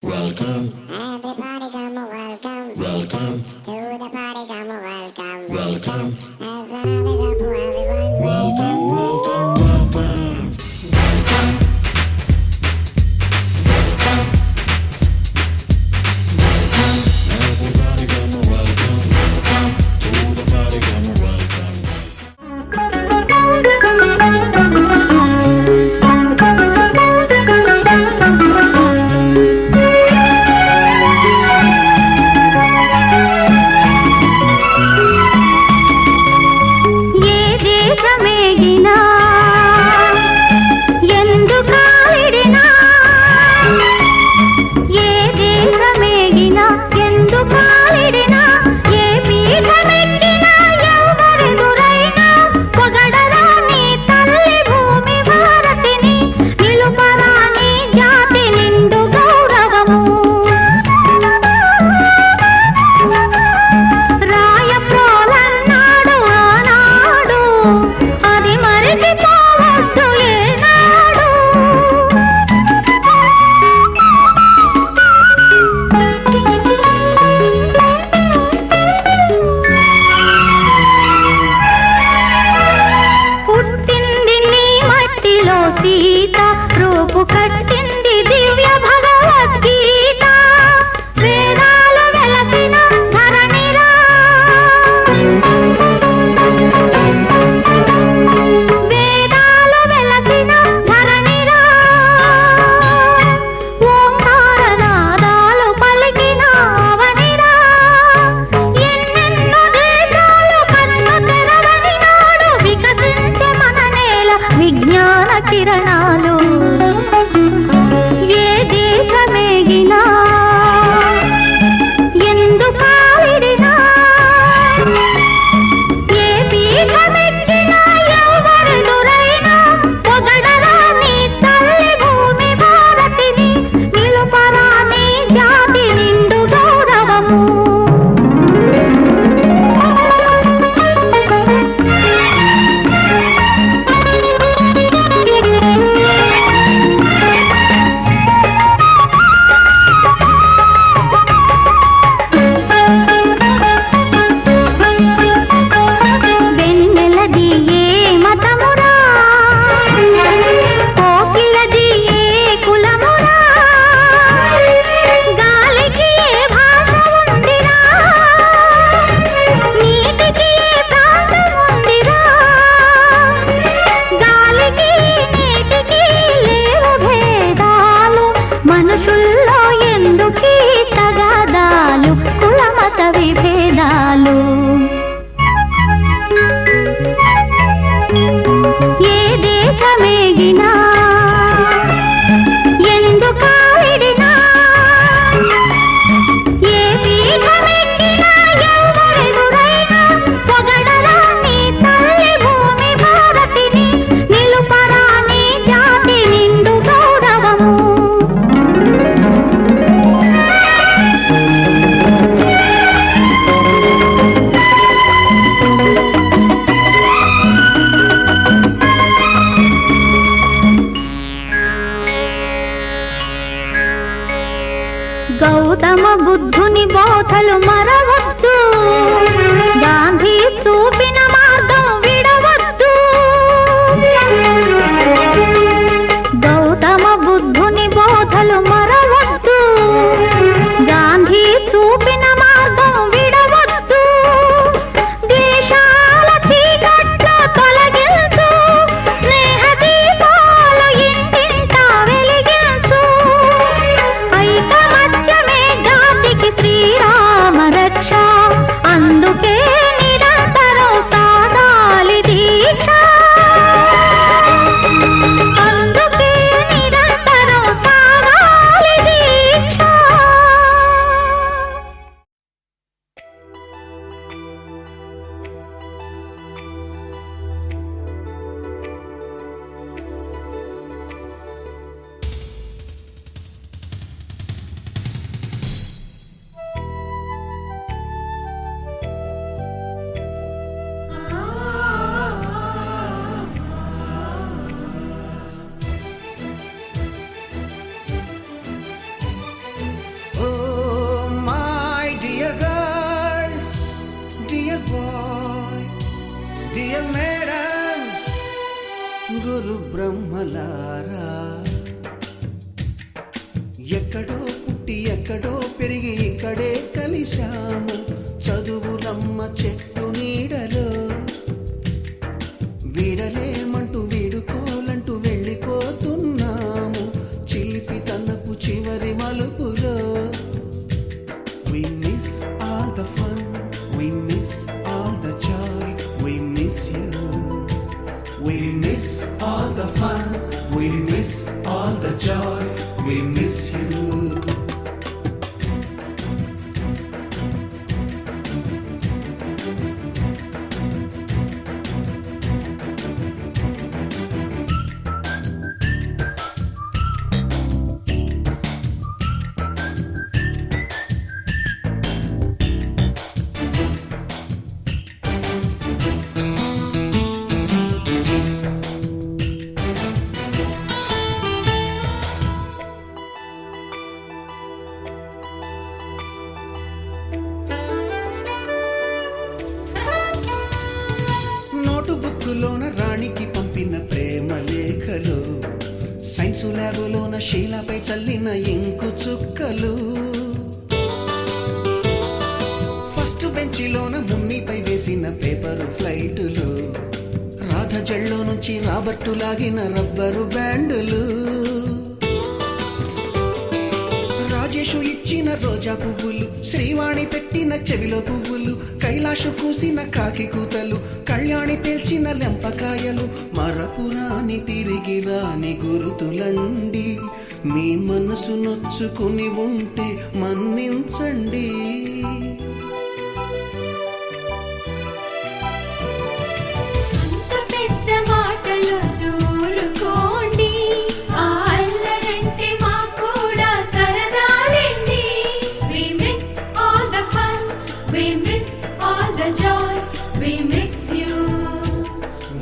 Welcome. Everybody come welcome. Welcome. To the party come welcome. Welcome. As another go for everyone. Welcome, welcome, welcome. Welcome. Everybody come welcome. Welcome. To the party come welcome. Gautama బుద్ధుని బోధలు మరవద్దు, గాంధీ చూపిన మార్గం విడవద్దు. గౌతమ బుద్ధుని బోధలు మరవద్దు, గాంధీ చూపిన మార్గం విడవద్దు. దేశాల చీకట్లు తొలగించు, స్నేహ దీపాలు ఇంటింటా వెలిగించు. ఐకమత్యమే జాతికి శ్రీరామ రక్ష, అందుకే నిరంతర ముగ్గురు బ్రహ్మలారా, ఎక్కడో పుట్టి ఎక్కడో పెరిగి ఇక్కడే కలిశాము. చదువులమ్మ చెట్టు నీడలో వీడలేమంటూ వీడుకోలంటూ వెళ్ళిపోతున్నాము. చిలిపి తనపు చివరి మలుపులో we miss all the fun, we miss all the joy, we miss you. We miss all the fun, we miss all the joy, we miss you. నోటుబుక్కులోన రాణికి పంపిన ప్రేమ లేఖలు, సైన్సు ల్యాబులోన శీలపై చల్లిన ఇంకు చుక్కలు, ఫస్ట్ బెంచిలోన మున్నిపై వేసిన పేపరు ఫ్లైటులు, రాధ జల్లో నుంచి రాబర్టు లాగిన rubber బ్యాండులు, Rajesh ఇచ్చిన రోజా పువ్వులు, శ్రీవాణి పెట్టిన చెవిలో పువ్వులు, కైలాషు కూసిన కాకి కూతలు, కళ్యాణి పేల్చిన లెంపకాయలు, మరపురాని తిరిగి రాని గురుతులండి. మీ మనసు నొచ్చుకుని ఉంటే మన్నించండి.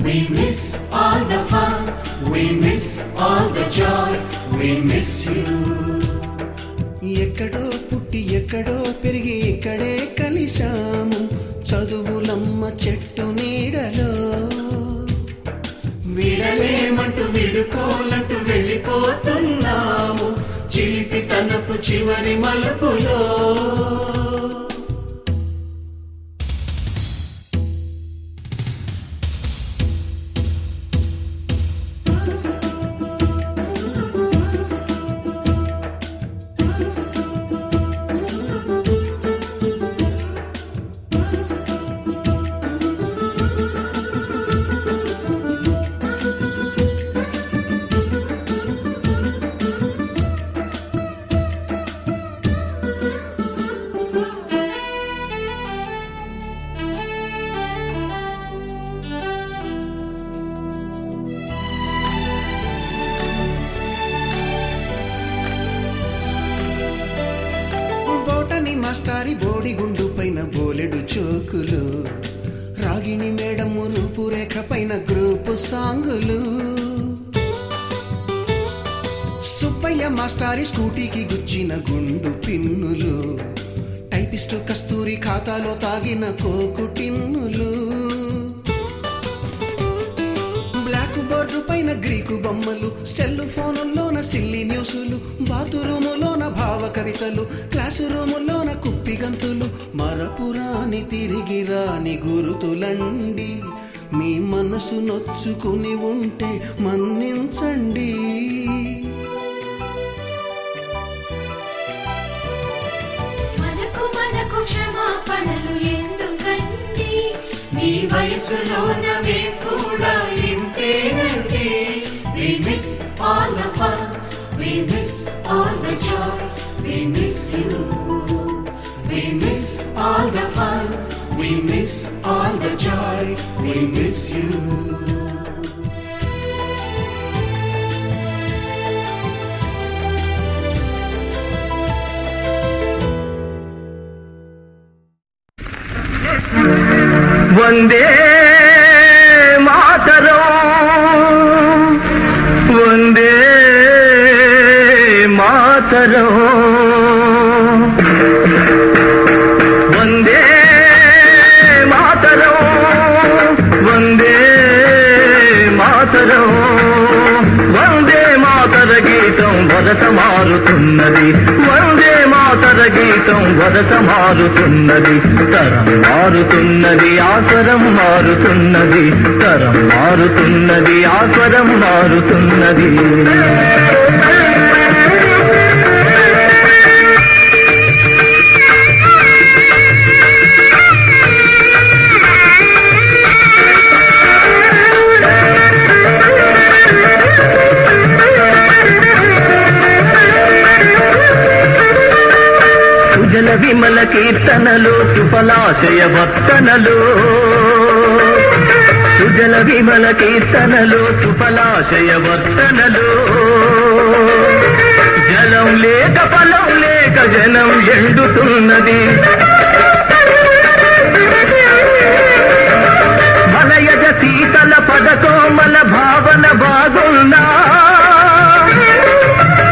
We miss all the fun, we miss all the joy, we miss you. ఎక్కడో పుట్టి ఎక్కడో పెరిగి ఇక్కడే కలిశాము. చదువులమ్మ చెట్టు నీడలో వీడలేమంటూ వీడుకోలంటూ వెళ్ళిపోతున్నాము. చిలిపి తనపు చివరి మలుపులో మాస్టారి బోడిగుండు పైన బోలెడు చోకులు, రాగిణి మేడము రూపురేఖ పైన గ్రూపు సాంగులు, సుబ్బయ్య మాస్టారి స్కూటీకి గుచ్చిన గుండు పిన్నులు, టైపిస్టు కస్తూరి ఖాతాలో తాగిన కోకు టిన్నులు, బ్లాక్ బోర్డు పైన గ్రీకు బొమ్మలు, సెల్ ఫోనుల్లోన సిల్లి న్యూసులు, బాతురూములోన భావ కవితలు, క్లాసు రూములోన కుప్పి గంతులు, మరపురాని తిరిగి రాని గురుతులండి. మీ మనసు నొచ్చుకుని ఉంటే మన్నించండి. మనకు క్షమాపణలు ఎందుకండి, మీ వయసులోన మేము కూడా ఇంతేనండి. We miss all the fun, we miss all the joy, we miss you. We miss all the fun, we miss all the joy, we miss you. Vande Mataram, Vande Mataram, Vande Mataram, Vande Mataram. వదత మారుతున్నది. వందే మాతర గీతం వదత మారుతున్నది. తరం మారుతున్నది, ఆస్వరం మారుతున్నది. తరం మారుతున్నది, ఆస్వరం మారుతున్నది. సుజల విమల కీర్తనలు చుపలాశయ వర్తనలు. సుజల విమల కీర్తనలు చుపలాశయ వర్తనలు. జలం లేక ఫలం లేక జనం ఎండుతున్నది. మలయజ శీతల పదకోమల భావన బాగున్నా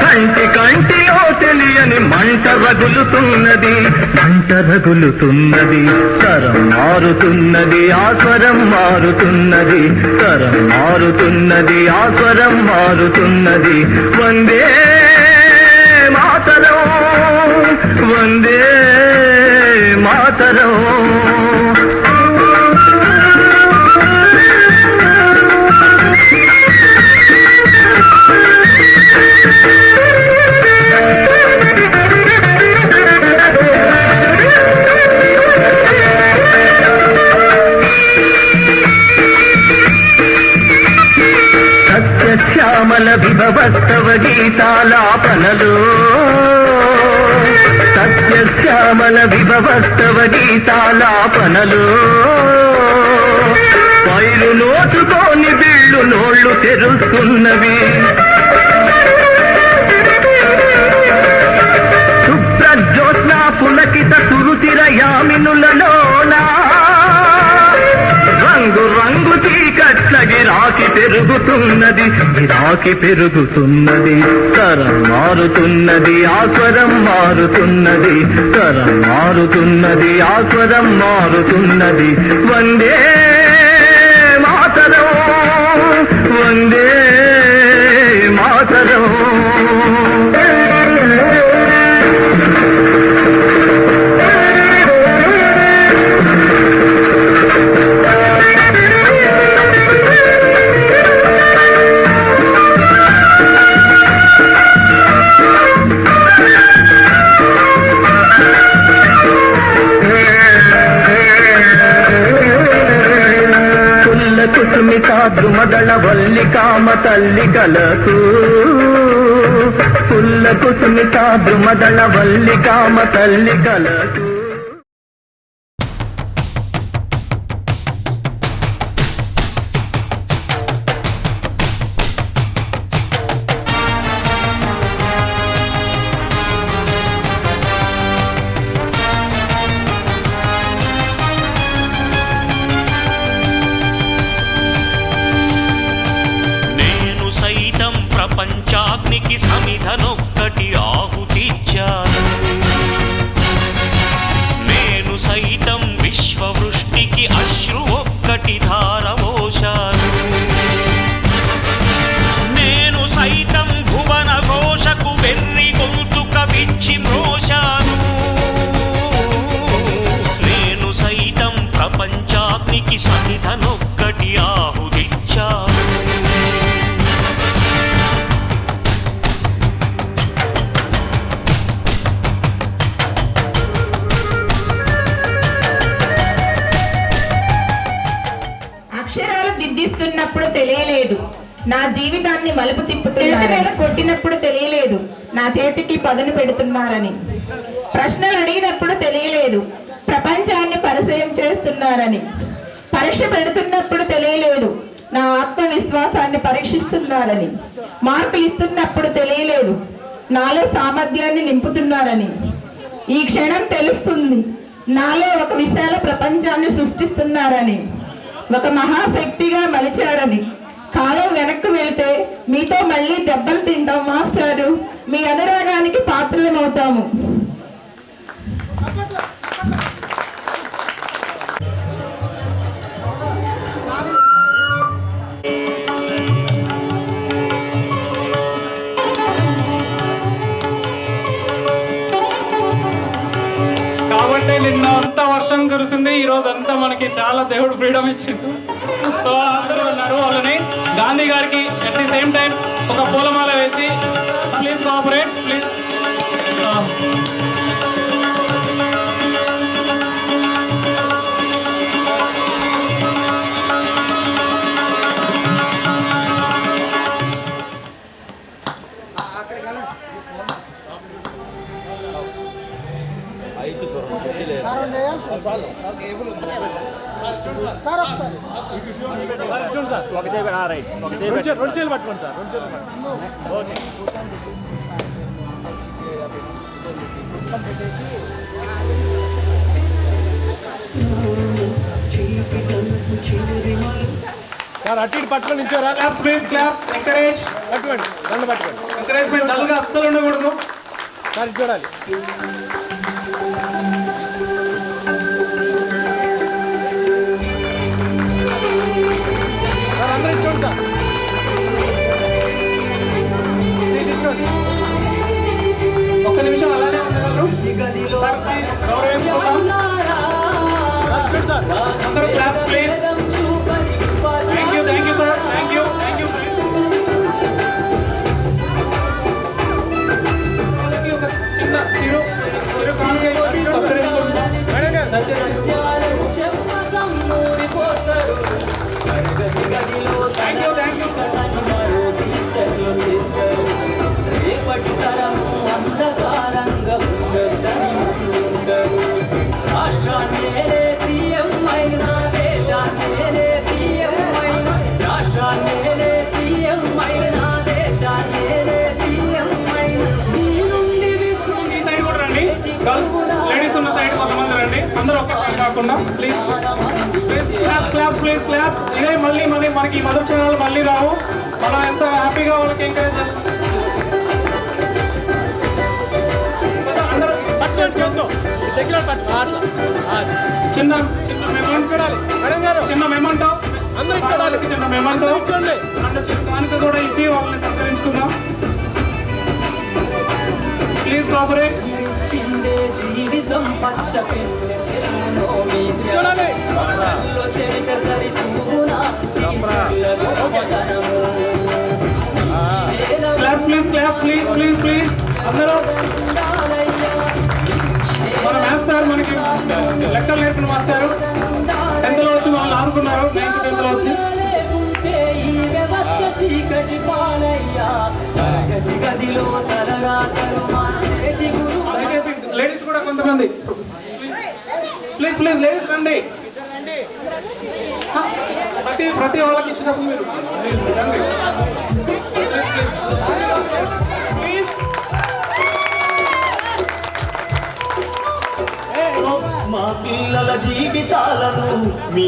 కంటి కంటిలో తెలియని మంట రగులుతున్నది. మంట రగులుతున్నది. తరం మారుతున్నది, ఆస్వరం మారుతున్నది. తరం మారుతున్నది, ఆస్వరం మారుతున్నది. వందే మాతరం, వందే మాతరం. సత్యశ్యామల విభవస్తవ గీతాలాపనలు. సత్యశ్యామల విభవస్తవ గీతాలాపనలు. పైరు నోచుకోని బిళ్ళు నోళ్ళు తెరుస్తున్నవి. శుభ్రజ్యోత్స్న పులకిత సురుచిర యామినులలోనా రంగు రంగు చీకట్ల గిరాకి పెరుగుతున్నది. గిరాకి పెరుగుతున్నది. తరం మారుతున్నది, ఆస్వరం మారుతున్నది. తరం మారుతున్నది, ఆస్వరం మారుతున్నది. వందే మాతరం, వందే మాతరం. కుసుమితా ద్రుమదళ వల్లి కామ తల్లి కలకు. పుల్ల కుసుమితా ద్రుమదళ వల్లి కామ తల్లి కలకు. ప్రపంచాగ్నికి సమిధనొక్కటి ఆహుతిచ్చాను. నేను సైతం విశ్వవృష్టికి అశ్రు ఒక్కటి ధారవోశాను. నేను సైతం భువన ఘోషకు వెర్రి గొంతుక విచ్చి మ్రోశాను. నేను సైతం ప్రపంచాగ్నికి సమిధనొక్కటి ఆహుతిచ్చాను. అక్షరాలు దిద్దిస్తున్నప్పుడు తెలియలేదు, నా జీవితాన్ని మలుపు తిప్పుతున్నారు. కొట్టినప్పుడు తెలియలేదు, నా చేతికి పదును పెడుతున్నారని. ప్రశ్నలు అడిగినప్పుడు తెలియలేదు, ప్రపంచాన్ని పరిచయం చేస్తున్నారని. పరీక్ష పెడుతున్నప్పుడు తెలియలేదు, నా ఆత్మవిశ్వాసాన్ని పరీక్షిస్తున్నారని. మార్కులు ఇస్తున్నప్పుడు తెలియలేదు, నాలో సామర్థ్యాన్ని నింపుతున్నారని. ఈ క్షణం తెలుస్తుంది, నాలో ఒక విశాల ప్రపంచాన్ని సృష్టిస్తున్నారని, ఒక మహాశక్తిగా మలిచారని. కాలం వెనక్కు వెళితే మీతో మళ్ళీ దెబ్బలు తింటాం మాస్టారు, మీ అనురాగానికి పాత్రలమవుతాము. అంటే నిన్న అంతా వర్షం కురిసింది, ఈ రోజు అంతా మనకి చాలా దేవుడు ఫ్రీడమ్ ఇచ్చిండు. సో అందరూ ఉన్నారు, వాళ్ళని గాంధీ గారికి అట్ ది సేమ్ టైం ఒక పూలమాల వేసి ప్లీజ్ కోఆపరేట్ ప్లీజ్. అటు ఇటు పట్టుకొని నించోరా. Claps please, claps. ఎంకరేజ్, పట్టుకోండి, రెండు పట్టుకోండి. ఎంకరేజ్మెంట్ డల్గా అస్సలు ఉండకూడదు. సార్ చూడాలి. సార్ అందరూ చూడండి సార్. ఒక్క నిమిషం అలానే ఉండగలరు సార్, గౌరవించుకుందాం. అందరూ claps please. Thank you, thank you sir, thank you, thank you. ఒక చిన్న చిరు కానుక సత్కరించుకుంటున్నాం. Thank you, thank you. రేపటి తరము అంధకారంగా రాష్ట్రాన్ని సీఎం అయిన దేశాన్ని పిఎం అయిన రాష్ట్రాన్ని సీఎం అయిన దేశాన్ని పిఎం అయిన నీ నుండి ఈ సైడ్ కూడా రండి, లేడీస్ ఉన్న సైడ్ కొంతమంది రండి, అందరూ ఒక్కసారి కాకుండా please. Claps, claps please, claps. ఇదే మళ్ళీ మనకి ఈ మదర్ ఛానల్ మళ్ళీ రావు. మనం ఎంత హ్యాపీగా వాళ్ళకి ఎంకరేజ్ చేస్తాం. చిన్న చిన్న మెమంటో చిన్న మెమంటో చిన్న కానుక కూడా ఇచ్చి వాళ్ళని సత్కరించుకుందాం. Please cooperate. చిందే జీవితం పచ్చ పెండె చెల్లులో చెవిట సరితూనా claps please, claps please, please please. అందరూ మన మ్యాథ్స్ సార్ మనకి లెక్కలు నేర్పిన మాస్టారు 10th లో వచ్చి వాళ్ళు ఆడుకున్నారు, 9th 10th లో వచ్చి. ఈ వ్యవస్థ చీకటి పాలయ్యా తరగతి గదిలో తలరాతలు మార్చేటి గురు. దయచేసి లేడీస్ కూడా కొంతమంది ప్లీజ్ ప్లీజ్ లేడీస్ రండి. ప్రతి వాళ్ళకి ఇచ్చినప్పుడు మీరు మా పిల్లల జీవితాలను మీ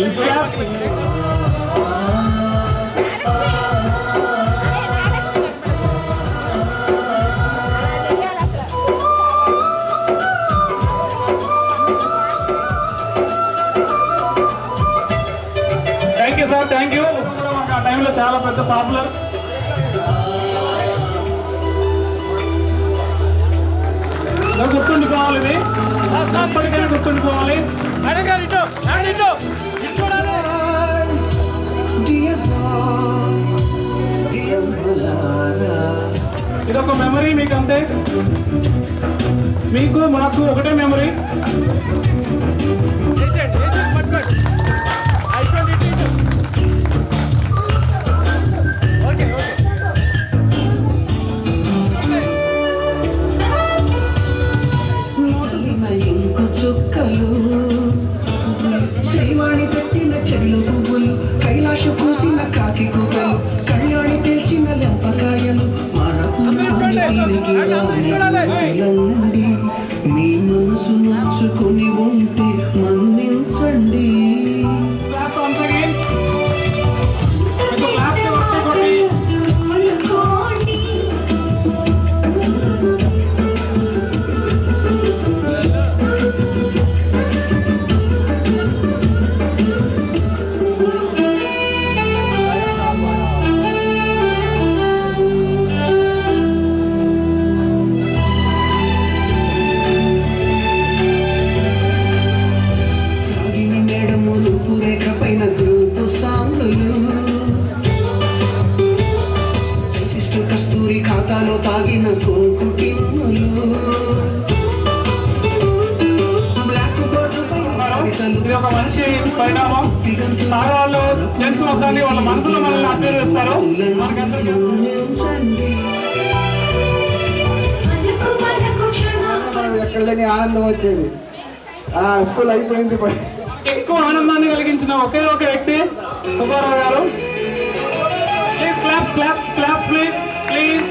thank you sir, thank you. ఆ టైంలో చాలా పెద్ద పాపులర్. గుర్తుండిపోవాలి, ఇది ఎప్పటికైనా గుర్తుండిపోవాలి. ఇదొక మెమరీ మీకు, అంతే. మీకు మాకు ఒకటే మెమరీ. శ్రీవాణి పెట్టిన చెరుల పువ్వులు, కైలాస పూసిన కాకి కూతలు, కళ్యాణి తెచ్చిన లెంపకాయలు, మరపుండి మీ మనసు నచ్చుకొని ఉంటే మన్నించండి. పరిణామం. సార్ వాళ్ళు జెంట్స్ మొత్తాన్ని వాళ్ళ మనసులో మనల్ని ఆశీర్వదిస్తారు. మనకందరికీ ఎక్కడ లేని ఆనందం వచ్చేది. స్కూల్ అయిపోయింది. ఎక్కువ ఆనందాన్ని కలిగించిన ఒకే ఒక వ్యక్తి సుబ్బారావు గారు. Please claps claps claps please please.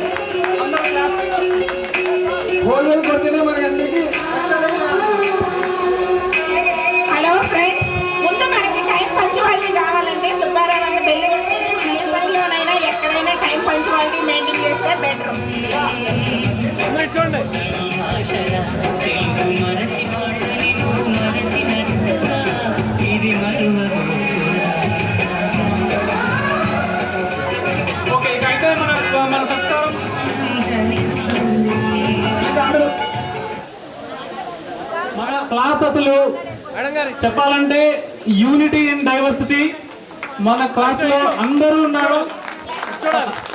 హోల్వేలు కొడితేనే మనకి అందరికీ. హలో ఫ్రెండ్స్, ముందు మనకి టైం పంచువాలిటీ కావాలంటే సుబ్బారావు గారు బెల్లి కొడితే ఏ పనిలోనైనా ఎక్కడైనా టైం పంచువాలిటీ మెయింటైన్ చేస్తే బెటర్. ఓకే, ఇకైతే మన సత్కారం మన క్లాస్ అసలు చెప్పాలంటే యూనిటీ ఇన్ డైవర్సిటీ. మన క్లాస్ లో అందరూ ఉన్నారు.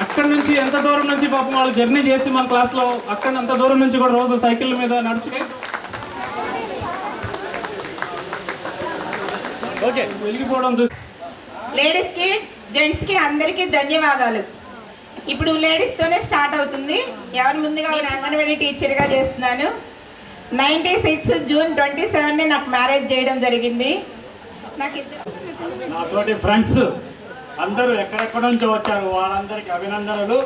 అక్కడి నుంచి ఎంత దూరం నుంచి పాపం వాళ్ళు జర్నీ చేసి మన క్లాస్ లో అక్కడ అంత దూరం నుంచి కూడా రోజు సైకిల్ మీద నడుచుకే ఓకే వెలిగిపోవడం చూసి లేడీస్ కి జెంట్స్ కి అందరికీ ధన్యవాదాలు. ఇప్పుడు లేడీస్ తోనే స్టార్ట్ అవుతుంది. ఎవరి ముందుగా అంగన్వాడీ టీచర్ గా చేస్తున్నాను. 96 జూన్ 27 నాకు మ్యారేజ్ చేయడం జరిగింది. నాకు నా తోటి ఫ్రెండ్స్ అందరూ ఎక్కడెక్కడ నుంచో వచ్చారు. వాళ్ళందరికీ అభినందనలు.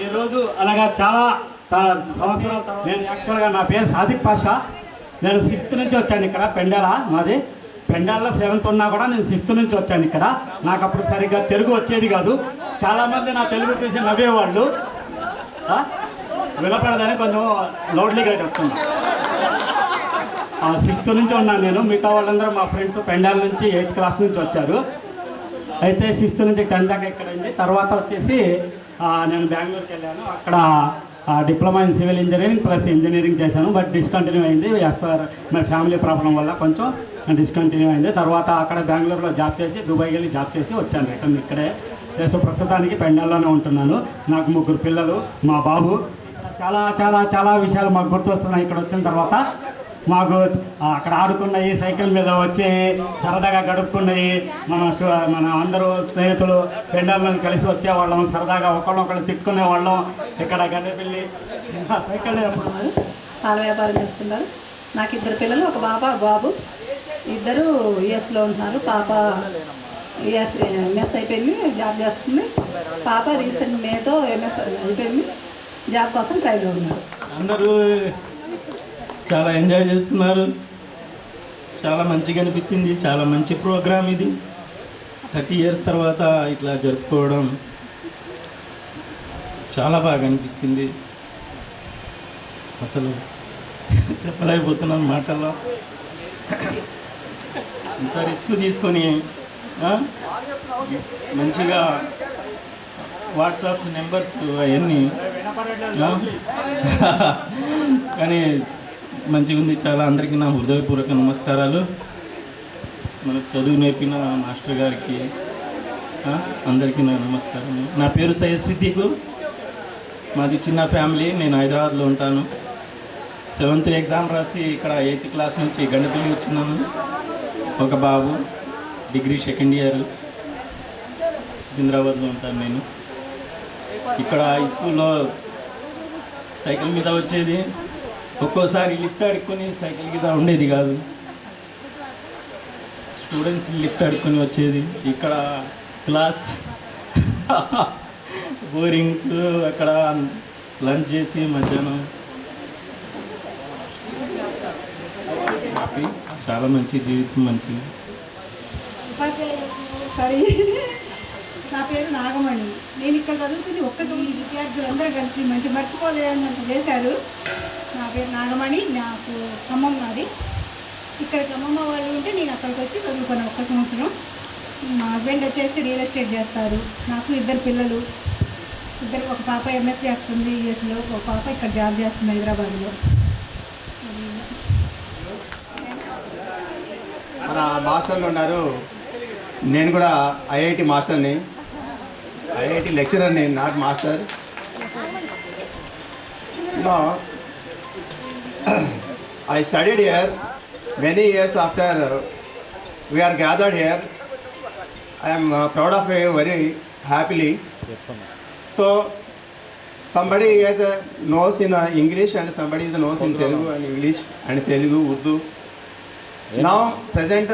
ఈరోజు అనగా చాలా సంవత్సరాల తర్వాత నేను యాక్చువల్గా నా పేరు సాదిక్ పాషా. నేను 6th నుంచి వచ్చాను ఇక్కడ. పెండాల మాది. పెండాల్లో 7th ఉన్నా కూడా నేను 6th నుంచి వచ్చాను ఇక్కడ. నాకు అప్పుడు సరిగ్గా తెలుగు వచ్చేది కాదు. చాలామంది నా తెలుగు చూసి నవ్వేవాళ్ళు. వినపడదని కొంచెం లౌడ్లీగా చెప్తున్నా. 6th నుంచి ఉన్నాను నేను. మిగతా వాళ్ళందరూ మా ఫ్రెండ్స్ పెండాల నుంచి 8th క్లాస్ నుంచి వచ్చారు. అయితే 6th నుంచి 10th దాకా ఇక్కడ ఉంది. తర్వాత వచ్చేసి నేను బెంగళూరుకి వెళ్ళాను. అక్కడ diploma in civil engineering plus engineering చేశాను. బట్ డిస్కంటిన్యూ అయింది. As per my family problem వల్ల కొంచెం డిస్కంటిన్యూ అయింది. తర్వాత అక్కడ బెంగళూరులో జాబ్ చేసి దుబాయ్కి వెళ్ళి జాబ్ చేసి వచ్చాను రిటర్న్ ఇక్కడే. సో ప్రస్తుతానికి పెండాల్లోనే ఉంటున్నాను. నాకు 3 పిల్లలు, మా బాబు. చాలా చాలా చాలా విషయాలు మాకు గుర్తొస్తున్నాయి ఇక్కడ వచ్చిన తర్వాత. మాకు అక్కడ ఆడుకున్నాయి, సైకిల్ మీద వచ్చి సరదాగా గడుపుకున్నాయి. మన అందరూ స్నేహితులు పెండాల్లో కలిసి వచ్చేవాళ్ళం. సరదాగా ఒకళ్ళొకళ్ళు తిట్టుకునేవాళ్ళం. ఇక్కడ గడ్డపిల్లి సైకిల్ పాల వ్యాపారం చేస్తున్నారు. నాకు 2 పిల్లలు, ఒక బాబు. ఇద్దరు యుఎస్లో ఉంటున్నారు. పాప ఎంఎస్ అయిపోయింది, జాబ్ చేస్తుంది. పాప రీసెంట్ మేతో ఎంఎస్ అయిపోయింది, జాబ్ కోసం ట్రైలో ఉన్నారు. అందరూ చాలా ఎంజాయ్ చేస్తున్నారు. చాలా మంచిగా అనిపించింది. చాలా మంచి ప్రోగ్రామ్ ఇది. 30 years తర్వాత ఇట్లా జరుపుకోవడం చాలా బాగా అనిపించింది. అసలు చెప్పలేకపోతున్నాను మాటల్లో. ఇంత రిస్క్ తీసుకొని మంచిగా వాట్సాప్ నెంబర్స్ అవన్నీ కానీ మంచిగా ఉంది చాలా. అందరికీ నా హృదయపూర్వక నమస్కారాలు. మనకు చదువు నేర్పిన మాస్టర్ గారికి అందరికీ నా నమస్కారం. నా పేరు సయ్యద్ సిద్దికు. మాది చిన్న ఫ్యామిలీ. నేను హైదరాబాద్లో ఉంటాను. 7th ఎగ్జామ్ రాసి ఇక్కడ 8th క్లాస్ నుంచి గండపల్లి వచ్చినాను. ఒక బాబు డిగ్రీ 2nd ఇయర్. సికింద్రాబాద్లో ఉంటాను నేను. ఇక్కడ ఈ స్కూల్లో సైకిల్ మీద వచ్చేది. ఒక్కోసారి లిఫ్ట్ అడుక్కొని సైకిల్ మీద ఉండేది కాదు. స్టూడెంట్స్ లిఫ్ట్ అడుక్కొని వచ్చేది. ఇక్కడ క్లాస్ బోరింగ్స్, అక్కడ లంచ్ చేసి మధ్యాహ్నం చాలా మంచి జీవితం మంచిది. సరే, నా పేరు నాగమణి. నేను ఇక్కడ చదువుతుంది. ఒక్క సంవత్సరం విద్యార్థులందరూ కలిసి మంచి మర్చిపోలేనట్టు చేశారు. నా పేరు నాగమణి. నాకు ఖమ్మం నాది. ఇక్కడ ఖమ్మమ్మ వాళ్ళు ఉంటే నేను అక్కడికి వచ్చి చదువుకున్నాను 1 సంవత్సరం. మా హస్బెండ్ వచ్చేసి రియల్ ఎస్టేట్ చేస్తారు. నాకు 2 పిల్లలు. ఒక పాప ఎంఎస్ చేస్తుంది యూఎస్లో, ఒక పాప ఇక్కడ జాబ్ చేస్తుంది హైదరాబాద్లో. మన మాస్టర్లు ఉన్నారు. నేను కూడా ఐఐటి మాస్టర్ని, ఐఐటి లెక్చరర్ని, not master. I studied here many years after we are gathered here. I am proud of you very happily. So somebody has knows in English and somebody knows in Telugu and English and Telugu, Urdu. Now present,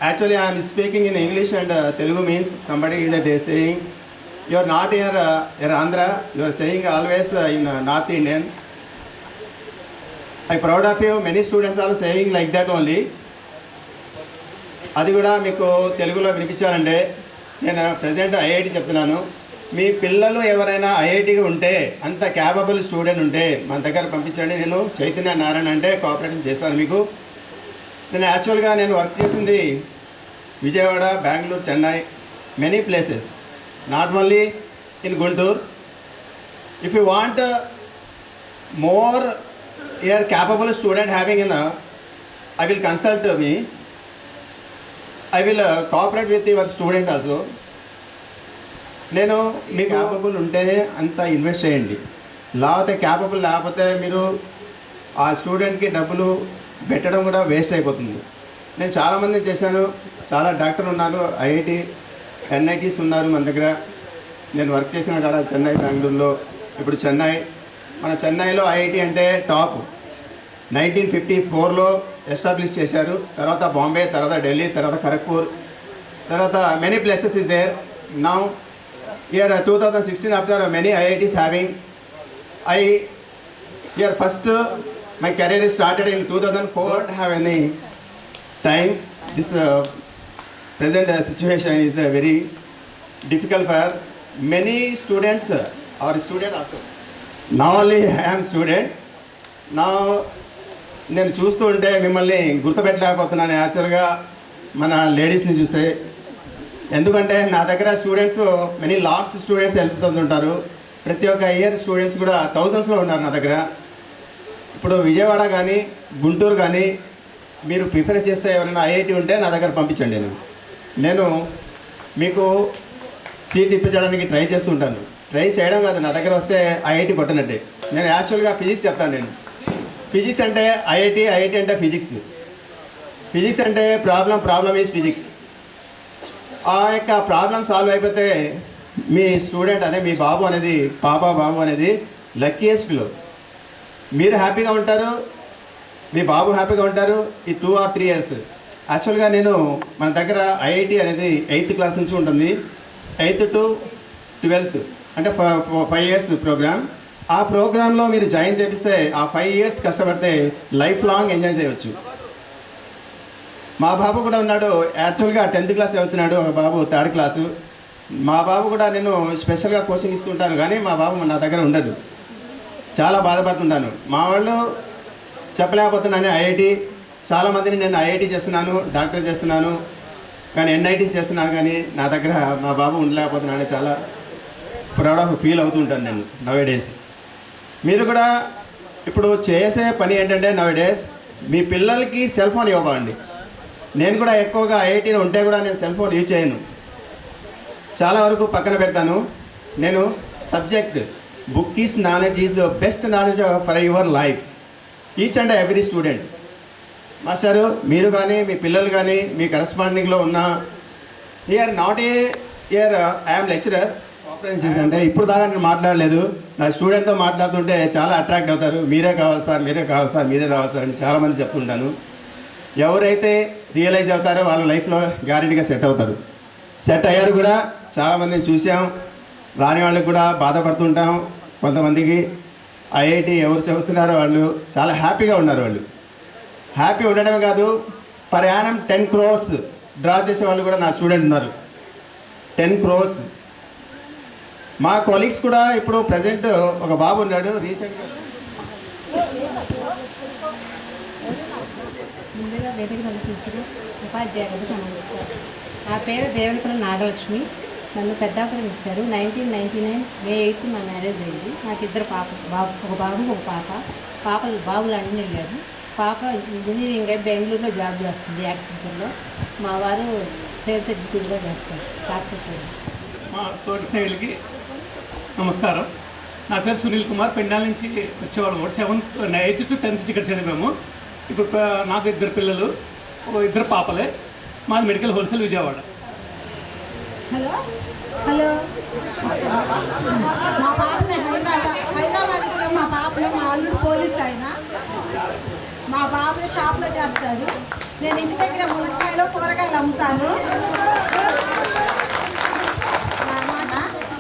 actually I am speaking in English and Telugu means somebody is saying, you are not here, Andhra, you are saying always in North Indian. I proud of you, many students are saying like that only. అది కూడా మీకు తెలుగులో వినిపించాలంటే నేను present IIT చెప్తున్నాను. మీ పిల్లలు ఎవరైనా ఐఐటిగా ఉంటే, అంత క్యాపబుల్ స్టూడెంట్ ఉంటే మన దగ్గర పంపించండి. నేను చైతన్య నారాయణ అంటే కోఆపరేషన్ చేస్తాను మీకు. నేను యాక్చువల్గా నేను వర్క్ చేసింది Vijayawada, Bengaluru, Chennai, many places, not only in Guntur. If you want more capable student having I will consult me. I will cooperate with your student also. నేను మీకు క్యాపబుల్ ఉంటేనే అంత ఇన్వెస్ట్ చేయండి, లేకపోతే క్యాపబుల్ లేకపోతే మీరు ఆ స్టూడెంట్కి డబ్బులు పెట్టడం కూడా వేస్ట్ అయిపోతుంది. నేను చాలామంది చేశాను, చాలా డాక్టర్లు ఉన్నారు, ఐఐటి ఎన్ఐటీస్ ఉన్నారు మన దగ్గర. నేను వర్క్ చేసిన కాడ చెన్నై, బెంగళూరులో. ఇప్పుడు మన చెన్నైలో ఐఐటి అంటే టాప్. 1954లో ఎస్టాబ్లిష్ చేశారు. తర్వాత బాంబే, తర్వాత ఢిల్లీ, తర్వాత ఖరగ్పూర్, తర్వాత many places is there. Now year 2016 after many IITs having, first my career started in 2004. I don't have any time. This present situation is very difficult for many students. Our student also. Now only I am student. Now నేను చూస్తూ ఉంటే మిమ్మల్ని గుర్తుపెట్టలేకపోతున్నాను యాక్చువల్గా మన లేడీస్ని చూస్తే. ఎందుకంటే నా దగ్గర స్టూడెంట్స్ మెనీ లాక్స్ స్టూడెంట్స్ వెళ్తుంటారు. ప్రతి ఒక్క ఇయర్ స్టూడెంట్స్ కూడా థౌజండ్స్లో ఉన్నారు నా దగ్గర. ఇప్పుడు విజయవాడ కానీ గుంటూరు కానీ మీరు ప్రిఫర్ చేస్తే ఎవరైనా ఐఐటి ఉంటే నా దగ్గర పంపించండి. నేను మీకు సీట్ ఇప్పించడానికి ట్రై చేస్తుంటాను. ట్రై చేయడం కాదు, నా దగ్గర వస్తే ఐఐటి కొట్టనట్టే. నేను యాక్చువల్గా ఫిజిక్స్ చెప్తాను. నేను ఫిజిక్స్ అంటే ఐఐటి అంటే ఫిజిక్స్ అంటే ప్రాబ్లం ఈజ్ ఫిజిక్స్. ఆ యొక్క ప్రాబ్లం సాల్వ్ అయిపోతే మీ స్టూడెంట్ అనే మీ బాబు అనేది, బాబు అనేది లక్కీయెస్ట్ పిలో. మీరు హ్యాపీగా ఉంటారు, మీ బాబు హ్యాపీగా ఉంటారు. ఈ 2 or 3 years. యాక్చువల్గా నేను మన దగ్గర ఐఐటి అనేది 8th క్లాస్ నుంచి ఉంటుంది, 8th to 12th అంటే 5 years ప్రోగ్రామ్. ఆ ప్రోగ్రాంలో మీరు జాయిన్ చేపిస్తే ఆ 5 years కష్టపడితే లైఫ్ లాంగ్ ఎంజాయ్ చేయవచ్చు. మా బాబు కూడా ఉన్నాడు, యాక్చువల్గా 10th క్లాస్ చదువుతున్నాడు, ఒక బాబు 3rd క్లాసు. మా బాబు కూడా నేను స్పెషల్గా కోచింగ్ ఇస్తుంటాను, కానీ మా బాబు నా దగ్గర ఉండడు. చాలా బాధపడుతుంటాను. మా వాళ్ళు చెప్పలేకపోతున్నాను. ఐఐటి చాలామందిని నేను ఐఐటి చేస్తున్నాను, డాక్టర్ చేస్తున్నాను, కానీ ఎన్ఐటీస్ చేస్తున్నాను, కానీ నా దగ్గర మా బాబు ఉండలేకపోతున్నాను. చాలా ప్రౌడ్ ఆఫ్ ఫీల్ అవుతుంటాను నేను నవేడేస్. మీరు కూడా ఇప్పుడు చేసే పని ఏంటంటే నవేడేస్ మీ పిల్లలకి సెల్ ఫోన్ ఇవ్వండి. నేను కూడా ఎక్కువగా ఐఐటీలో ఉంటే కూడా నేను సెల్ ఫోన్ యూజ్ చేయను, చాలా వరకు పక్కన పెడతాను. నేను subject book is knowledge is best knowledge for your life, each and every student. మాస్టారు మీరు కానీ మీ పిల్లలు కానీ మీ కరస్పాండింగ్లో ఉన్న నాట్ ఐఎమ్ లెక్చరర్ కోఆపరేషన్ అంటే ఇప్పుడు దాకా నేను మాట్లాడలేదు. నా స్టూడెంట్తో మాట్లాడుతుంటే చాలా అట్రాక్ట్ అవుతారు. మీరే కావాలి సార్, మీరే కావాలి సార్, మీరే రావాలి సార్ అని చాలామంది చెప్తుంటాను. ఎవరైతే రియలైజ్ అవుతారో వాళ్ళ లైఫ్లో గ్యారెంటీగా సెట్ అవుతారు. సెట్ అయ్యారు కూడా, చాలామందిని చూసాం. రాని వాళ్ళకి కూడా బాధపడుతుంటాం. కొంతమందికి ఐఐటి ఎవరు చదువుతున్నారో వాళ్ళు చాలా హ్యాపీగా ఉన్నారు. వాళ్ళు హ్యాపీ ఉండడమే కాదు, పర్ యానం 10 crores డ్రా చేసే వాళ్ళు కూడా నా స్టూడెంట్ ఉన్నారు. 10 crores. మా కొలీగ్స్ కూడా ఇప్పుడు ప్రజెంట్ ఒక బాబు ఉన్నాడు రీసెంట్గా. ముందుగా వేదిక కల్పించిన ఉపాధ్యాయులకు నమస్కారం. నా పేరు దేవునిపల్లి నాగలక్ష్మి. నన్ను పెద్దాపురం ఇచ్చారు. 1999 May 8th మా మ్యారేజ్ అయింది. నాకు 2 ఒక బాబు ఒక బాబు లండన్ వెళ్ళారు. పాప ఇంజనీరింగ్ అయి బెంగళూరులో జాబ్ చేస్తుంది యాక్సిడెంట్లో. మా వారు సేల్స్ ఎగ్జిక్యూటివ్గా చేస్తారు డాక్టర్ సైడ్. మా తోటి స్నేహితులకి నమస్కారం. నా పేరు సునీల్ కుమార్. పెండాల నుంచి వచ్చేవాళ్ళం. 8th to 10th ఇక్కడ చదివాము. ఇప్పుడు నాకు 2 పిల్లలు, 2 పాపలే. మాది medical wholesale Vijayawada. Hello hello మా పాపని హైదరాబాద్ ఇచ్చాం. మా పాపని మా అల్లుడు పోలీస్ ఆయన. మా బాబు షాప్లో చేస్తాడు. నేను ఇంటి దగ్గర మునక్కాయలు కూరగాయలు అమ్ముతాను.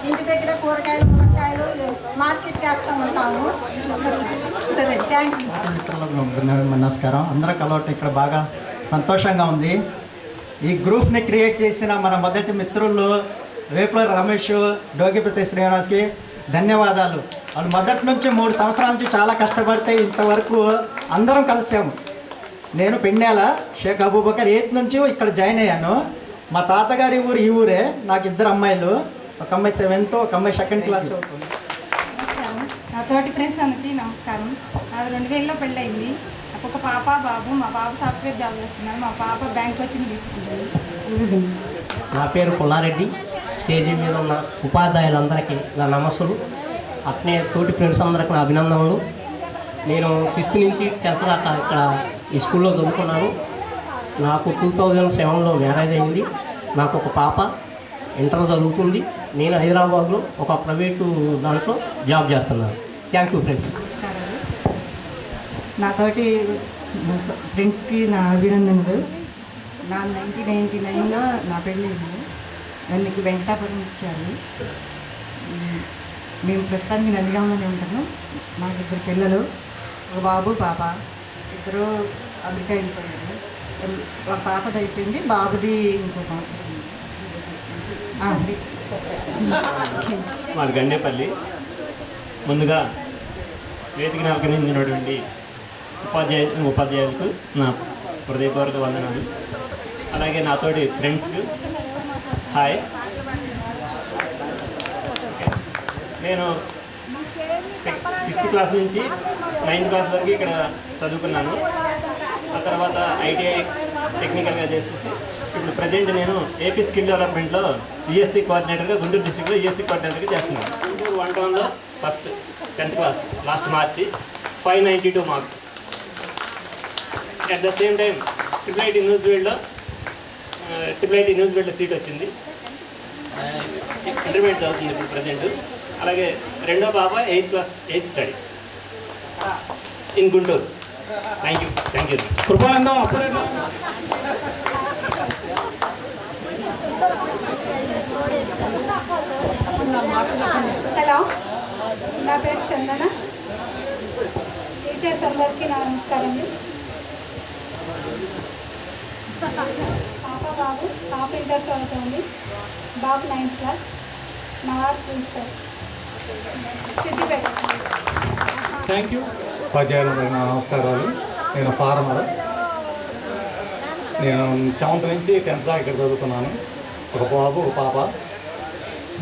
ఇంటి దగ్గర కూరగాయలు మునక్కాయలు మార్కెట్కి వేస్తూ ఉంటాము. సరే, థ్యాంక్ యూ. మిత్రులకు నమస్కారం. అందరూ కలవటం ఇక్కడ బాగా సంతోషంగా ఉంది. ఈ గ్రూప్ని క్రియేట్ చేసిన మన మొదటి మిత్రులు వేపుల రమేష్, డోగిపతి శ్రీనివాస్కి ధన్యవాదాలు. వాళ్ళు మొదటి నుంచి 3 సంవత్సరాల నుంచి చాలా కష్టపడితే ఇంతవరకు అందరం కలిసాము. నేను పెండ్యాల షేక్ అబూబకర్ 8 నుంచి ఇక్కడ జాయిన్ అయ్యాను. మా తాతగారి ఊరు ఈ ఊరే. నాకు 2 అమ్మాయిలు, ఒక అమ్మాయి 7th, ఒక అమ్మాయి 2nd క్లాస్ చదువుతుంది. నా తోటి ఫ్రెండ్స్ అందరికీ నమస్కారం. నాకు 2000లో పెళ్ళయింది. నాకు ఒక పాప బాబు. మా బాబు సాఫ్ట్వేర్ జాబ్ చేస్తున్నారు. మా పాప బ్యాంక్ కోచింగ్ తీసుకుంటుంది. నా పేరు పుల్లారెడ్డి. స్టేజీ మీద ఉన్న ఉపాధ్యాయులందరికీ నా నమస్సులు. అట్నే తోటి ఫ్రెండ్స్ అందరికీ నా అభినందనలు. నేను 6th నుంచి 10th దాకా ఇక్కడ ఈ స్కూల్లో చదువుకున్నాను. నాకు 2007లో మ్యారేజ్ అయింది. నాకు ఒక పాప ఇంటర్ చదువుతుంది. నేను హైదరాబాద్లో ఒక ప్రైవేటు దాంట్లో జాబ్ చేస్తున్నాను. Thank you friends. నాతోటి ఫ్రెండ్స్కి నా అభినందనలు. నా 1999లో నా పెళ్ళి అయింది. నన్ను వెంకటాపురం ఇచ్చారు. మేము ప్రస్తుతానికి నందిగామలోనే ఉంటాము. నాకు 2 పిల్లలు, ఒక బాబు పాప. 2 అమెరికా వెళ్ళిపోయారు. ఒక పాపది అయిపోయింది, బాబుది ఇంకో సంవత్సరం. మాది గండేపల్లి. ముందుగా వేదికను అలంకరించినటువంటి ఉపాధ్యాయులకు నా హృదయపూర్వక వందనాలు. అలాగే నాతోటి ఫ్రెండ్స్కి హాయ్. నేను 6th క్లాస్ నుంచి 9th క్లాస్ వరకు ఇక్కడ చదువుకున్నాను. ఆ తర్వాత ఐటీఐ టెక్నికల్గా చేసేసి ఇప్పుడు ప్రజెంట్ నేను ఏపీ స్కిల్ డెవలప్మెంట్లో ఈఎస్సీ కోఆర్డినేటర్గా గుంటూరు డిస్ట్రిక్ట్లో ఈఎస్సీ కోఆర్డినేటర్గా చేస్తున్నాను. గుంటూరు 1 టౌన్లో first 10th class last March 592 marks. At the same time triple IT news seat వచ్చింది. ఇంటర్మీడియట్ చదువుతుంది ఇప్పుడు ప్రజెంట్. అలాగే రెండో పాప 8th study in Guntur. Thank you. Krupanandam అప్పుడే. హలో, నా పేరు చందన. టీచర్స్ అందరికీ నా నమస్కారం. పాప బాబు. పాప ఇంటర్ చదువుతుంది, బాబు 9th క్లాస్. మా వారు ప్రిన్సిపల్ సిద్దిపేట. Thank you. ఉపాధ్యాయులందరికీ నా నమస్కారాలు. నేను ఫార్మర్. నేను 7th నుంచి 10th దాకా ఇక్కడ చదువుతున్నాను. ఒక బాబు, ఒక పాప.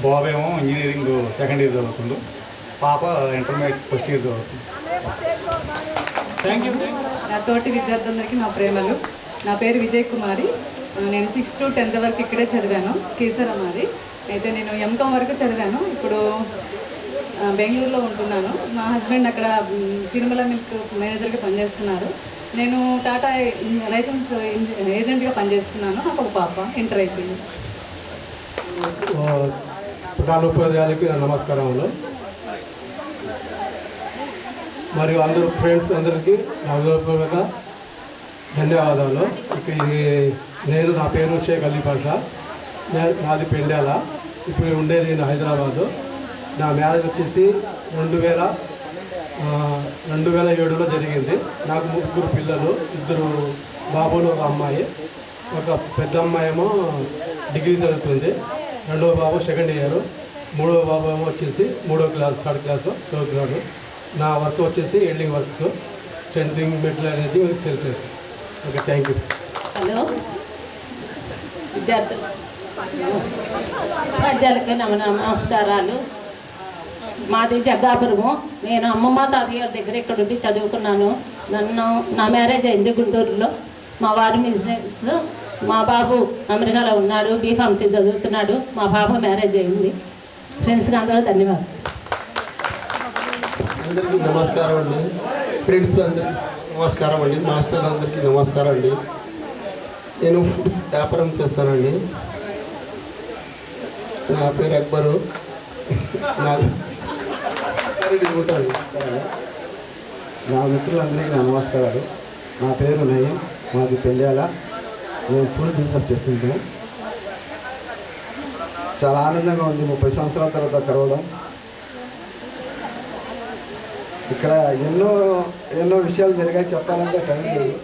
బాబు ఏమో ఇంజనీరింగ్ 2nd ఇయర్ చదువుతుంది, పాప ఇంటర్మీడియట్ 1st ఇయర్ చదువుతుంది. Thank you. నా తోటి విద్యార్థులందరికీ నా ప్రేమలు. నా పేరు విజయ్ కుమారి. నేను 6th to 10th వరకు ఇక్కడే చదివాను, కేసరా మాది. అయితే నేను ఎంకాం వరకు చదివాను. ఇప్పుడు బెంగళూరులో ఉంటున్నాను. మా హస్బెండ్ అక్కడ తిరుమల మిల్క్ మేనేజర్గా పనిచేస్తున్నారు. నేను టాటా లైసెన్స్ ఏజెంట్గా పనిచేస్తున్నాను. నాకు ఒక పాప ఇంటర్ అయిపోయింది. ప్రధాన ఉపాధ్యాయులకి నా నమస్కారములు. మరియు అందరూ ఫ్రెండ్స్ అందరికీ నా హృదయపూర్వక ధన్యవాదాలు. నేను నా పేరు షేక్ అలీ పాషా. నాది పెండ్యాల. ఇప్పుడు ఉండేది నేను హైదరాబాదు. నా మ్యారేజ్ వచ్చేసి 2007లో జరిగింది. నాకు 3 పిల్లలు, 2 బాబులు, ఒక అమ్మాయి. ఒక పెద్ద అమ్మాయి ఏమో డిగ్రీ చదువుతుంది, 2వ బాబు 2nd ఇయర్, 3వ బాబు ఏమో వచ్చేసి 3వ క్లాస్ 3rd క్లాస్ చదువుతున్నాడు. నా వర్క్ వచ్చేసి ఎల్డింగ్ వర్క్స్, సెంటరింగ్ మెటీరియల్ అనేది సేల్ చేస్తాను. Okay, thank you. హలో విద్యార్థులు, ఉపాధ్యాయులకి నమస్కారాలు. మాది జగ్గాపురము. నేను అమ్మమ్మ తాతయ్య దగ్గర ఇక్కడ ఉండి చదువుకున్నాను. నా మ్యారేజ్ అయింది గుంటూరులో. మా వారి బిజినెస్. మా బాబు అమెరికాలో ఉన్నాడు, బీఫార్మసీ చదువుతున్నాడు. మా పాప మ్యారేజ్ అయింది. ఫ్రెండ్స్కి అందరూ ధన్యవాదాలు. అందరికీ నమస్కారం అండి. ఫ్రెండ్స్ అందరికీ నమస్కారం అండి. మాస్టర్లు అందరికీ నమస్కారం అండి. నేను ఫుడ్స్ వ్యాపారం చేస్తానండి. నా పేరు అక్బరు. నా మిత్రులందరికీ నా నమస్కారాలు. నా పేరు నయీం, మాది పెండ్యాల. నేను ఫుడ్ బిజినెస్ చేస్తుంటాను. చాలా ఆనందంగా ఉంది 30 సంవత్సరాల తర్వాత కలవడం. ఇక్కడ ఎన్నో విషయాలు జరిగాయి, చెప్పాలంటే టైం లేదు.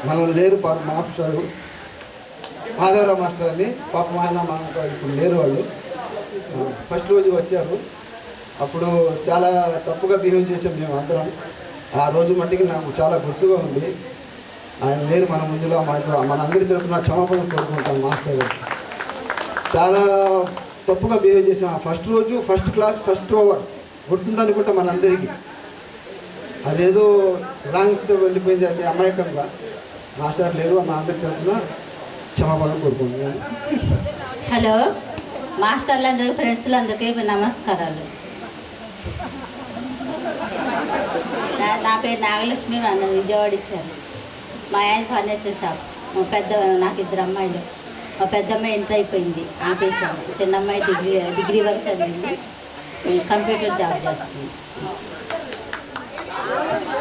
మనం లేరు మాస్టర్ మాధవరావు మాస్టర్ అని, పాపం ఆయన మనకు ఇప్పుడు లేరు. వాళ్ళు ఫస్ట్ రోజు వచ్చారు, అప్పుడు చాలా తప్పుగా బిహేవ్ చేసాం మేము అందరం. ఆ రోజు మట్టికి నాకు చాలా గుర్తుగా ఉంది. ఆయన లేరు మన ముందులో. మన అందరి తరఫున క్షమాపణ కోరుకుంటాను మాస్టర్ గారు. చాలా తప్పుగా బిహేవ్ చేసాం. ఫస్ట్ రోజు ఫస్ట్ క్లాస్ ఫస్ట్ ఓవర్ గుర్తుందనుకుంటా మనందరికీ. అదేదో రాంగ్ స్టెప్ వెళ్ళిపోయింది, అది అమాయకంగా. మాస్టర్ లేరు, మా అందరి తరఫున క్షమాపణ కోరుకుంటున్నాను. హలో మాస్టర్లందరూ, ఫ్రెండ్స్లందరికీ నమస్కారాలు. నా పేరు నాగలక్ష్మి. నన్ను విజయవాడ ఇచ్చారు. మా ఆయన ఫర్నిచర్ షాప్. నాకు 2 అమ్మాయిలు. మా పెద్ద అమ్మాయి ఇంటర్ అయిపోయింది, ఆపేసాను. చిన్న అమ్మాయి డిగ్రీ వరకు చదివింది, కంప్యూటర్ జాబ్ చేస్తుంది.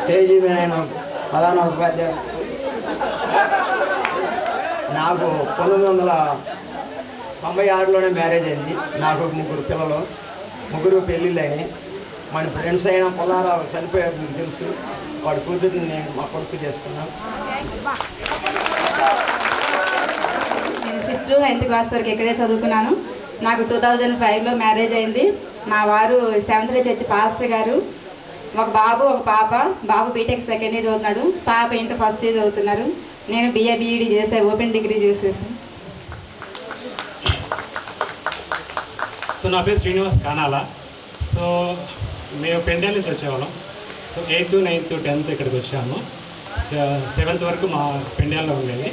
కేజీ నేను ప్రధాన ఉపాధ్యాయుడు. నాకు 1996లోనే మ్యారేజ్ అయింది. నాకు 3 పిల్లలు, 3 పెళ్ళిళ్ళు అయినాయి. మన ఫ్రెండ్స్ అయిన పొలారావు చనిపోయారు, మీకు తెలుసు. వాడి కూతురిని నేను మా కొడుకు చేసుకున్నాను. నేను 6th to 9th క్లాస్ వరకు ఇక్కడే చదువుకున్నాను. నాకు 2005లో మ్యారేజ్ అయింది. మా వారు సెవెంత్ చర్చి పాస్టర్ గారు. ఒక బాబు ఒక పాప. బాబు బీటెక్ సెకండ్ ఇయర్ చదువుతున్నాడు, పాప ఇంటర్ ఫస్ట్ ఇయర్ చదువుతున్నారు. నేను BA BEd చేసే, ఓపెన్ డిగ్రీ చేసేసాను. సో నా పేరు శ్రీనివాస్ కానాల. సో మేము పెండ్యాల నుంచి వచ్చేవాళ్ళం. సో 8th, 9th, 10th ఇక్కడికి వచ్చాము. 7th వరకు మా పెండ్యాల్లో ఉండేది.